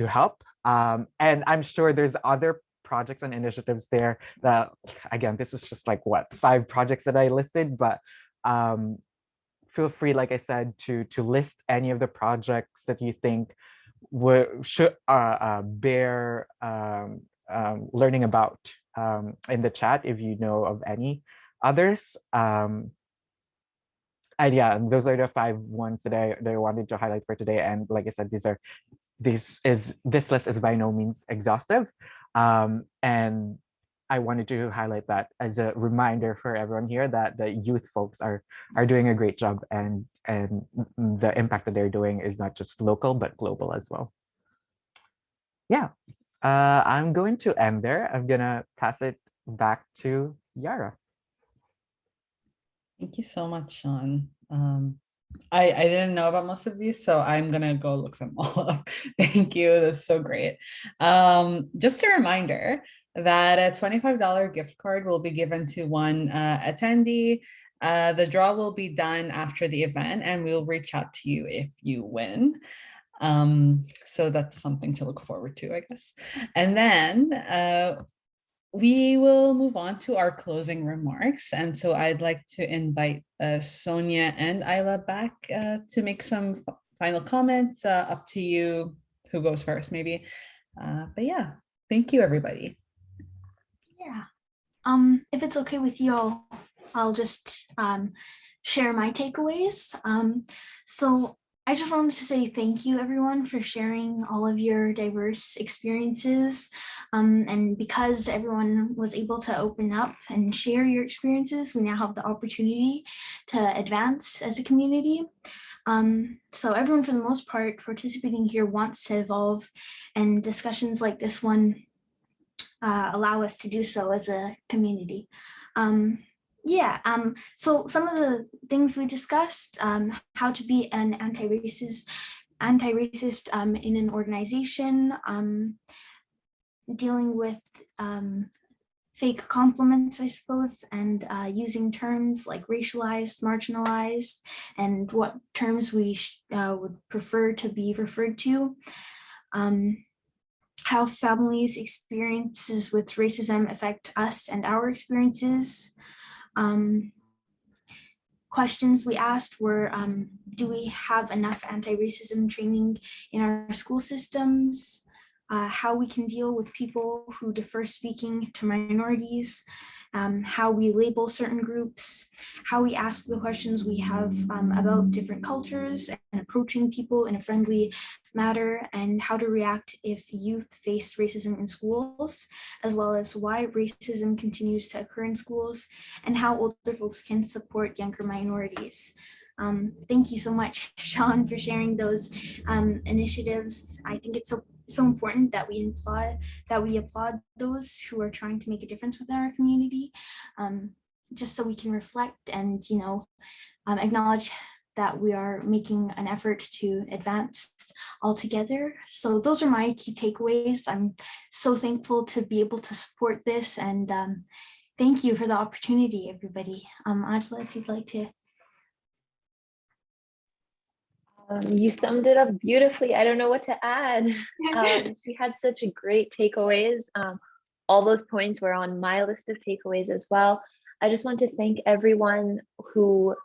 help. And I'm sure there's other projects and initiatives there that, again, this is just like 5 projects that I listed, but feel free, like I said, to list any of the projects that you think should bear learning about in the chat, if you know of any others. And yeah, those are the 5 ones that I wanted to highlight for today. And like I said, this list is by no means exhaustive. And I wanted to highlight that as a reminder for everyone here that the youth folks are doing a great job, and the impact that they're doing is not just local but global as well. Yeah, I'm going to end there. I'm gonna pass it back to Yara. Thank you so much, Sean. I didn't know about most of these, so I'm gonna go look them all up. Thank you, that's so great. Just a reminder that a $25 gift card will be given to one attendee. The draw will be done after the event, and we'll reach out to you if you win. So that's something to look forward to, I guess. And then we will move on to our closing remarks. And so I'd like to invite Sonia and Isla back to make some final comments. Up to you who goes first, maybe. But yeah, thank you, everybody. Yeah. If it's okay with you, I'll just share my takeaways. So I just wanted to say thank you, everyone, for sharing all of your diverse experiences. And because everyone was able to open up and share your experiences, we now have the opportunity to advance as a community. So everyone, for the most part, participating here wants to evolve, and discussions like this one allow us to do so as a community. So some of the things we discussed, how to be an anti-racist in an organization, dealing with fake compliments, I suppose, and using terms like racialized, marginalized, and what terms we would prefer to be referred to. How families' experiences with racism affect us and our experiences. Questions we asked were, do we have enough anti-racism training in our school systems? How we can deal with people who defer speaking to minorities, how we label certain groups, how we ask the questions we have about different cultures and approaching people in a friendly manner, and how to react if youth face racism in schools, as well as why racism continues to occur in schools, and how older folks can support younger minorities. Thank you so much, Sean, for sharing those initiatives. I think it's so important that we applaud those who are trying to make a difference within our community, just so we can reflect and acknowledge that we are making an effort to advance all together. So those are my key takeaways. I'm so thankful to be able to support this, and thank you for the opportunity, everybody. Angela, if you'd like to. You summed it up beautifully. I don't know what to add. She had such great takeaways. All those points were on my list of takeaways as well. I just want to thank everyone who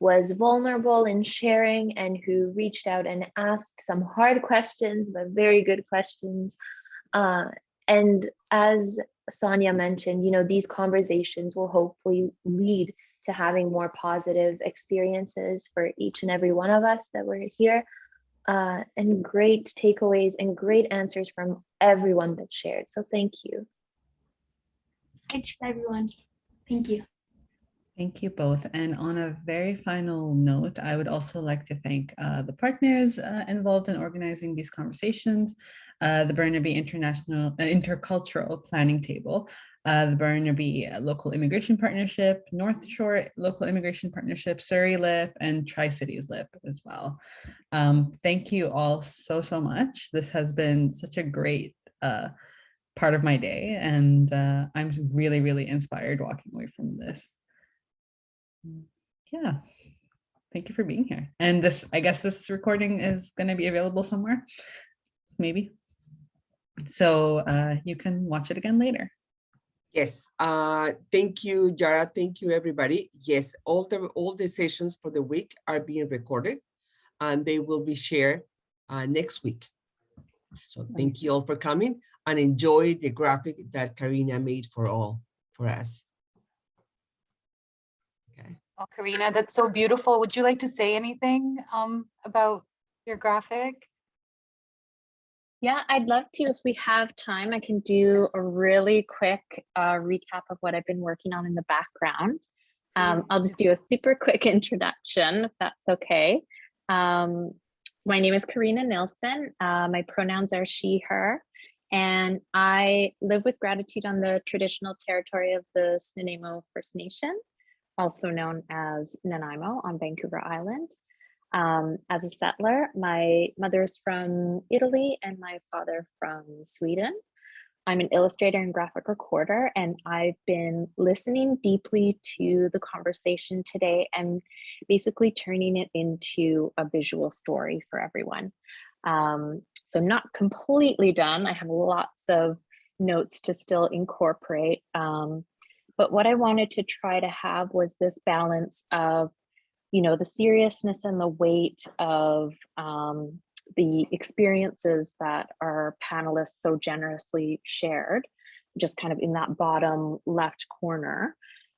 was vulnerable in sharing and who reached out and asked some hard questions, but very good questions. And as Sonia mentioned, these conversations will hopefully lead to having more positive experiences for each and every one of us that were here, and great takeaways and great answers from everyone that shared. So thank you. Thanks, everyone. Thank you. Thank you both. And on a very final note, I would also like to thank the partners involved in organizing these conversations, the Burnaby Intercultural Planning Table, the Burnaby Local Immigration Partnership, North Shore Local Immigration Partnership, Surrey LIP, and Tri-Cities LIP as well. Thank you all so much. This has been such a great part of my day, and I'm really inspired walking away from this. Yeah, thank you for being here. And I guess this recording is going to be available somewhere, maybe. So you can watch it again later. Yes, thank you, Yara. Thank you, everybody. Yes, all the sessions for the week are being recorded, and they will be shared next week. So thank you all for coming, and enjoy the graphic that Karina made for us. Okay. Well, Karina, that's so beautiful. Would you like to say anything about your graphic? Yeah, I'd love to. If we have time, I can do a really quick recap of what I've been working on in the background. I'll just do a super quick introduction, if that's okay. My name is Karina Nilsson. My pronouns are she, her, and I live with gratitude on the traditional territory of the Snuneymuxw First Nation, also known as Nanaimo on Vancouver Island. As a settler, my mother is from Italy and my father from Sweden. I'm an illustrator and graphic recorder, and I've been listening deeply to the conversation today and basically turning it into a visual story for everyone. So I'm not completely done. I have lots of notes to still incorporate. But what I wanted to try to have was this balance of, you know, the seriousness and the weight of the experiences that our panelists so generously shared, just kind of in that bottom left corner.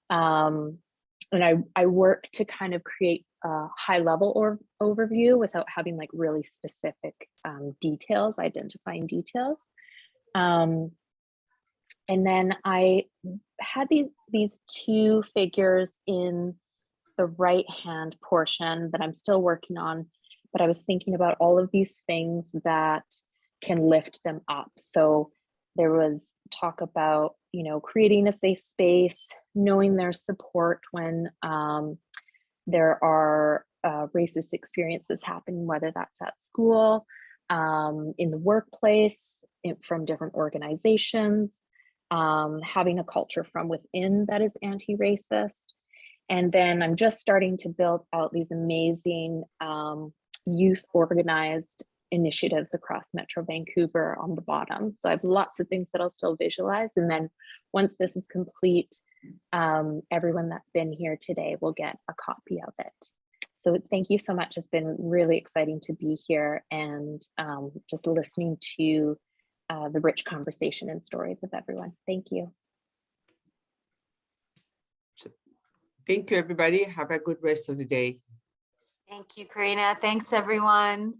And I work to kind of create a high level overview without having like really specific details, identifying details. And then I had these two figures in the right hand portion that I'm still working on, but I was thinking about all of these things that can lift them up. So there was talk about, you know, creating a safe space, knowing there's support when there are racist experiences happening, whether that's at school, in the workplace, from different organizations, having a culture from within that is anti-racist. And then I'm just starting to build out these amazing youth organized initiatives across Metro Vancouver on the bottom. So I have lots of things that I'll still visualize. And then once this is complete, everyone that's been here today will get a copy of it. So thank you so much. It's been really exciting to be here and just listening to the rich conversation and stories of everyone. Thank you. Thank you, everybody. Have a good rest of the day. Thank you, Karina. Thanks, everyone.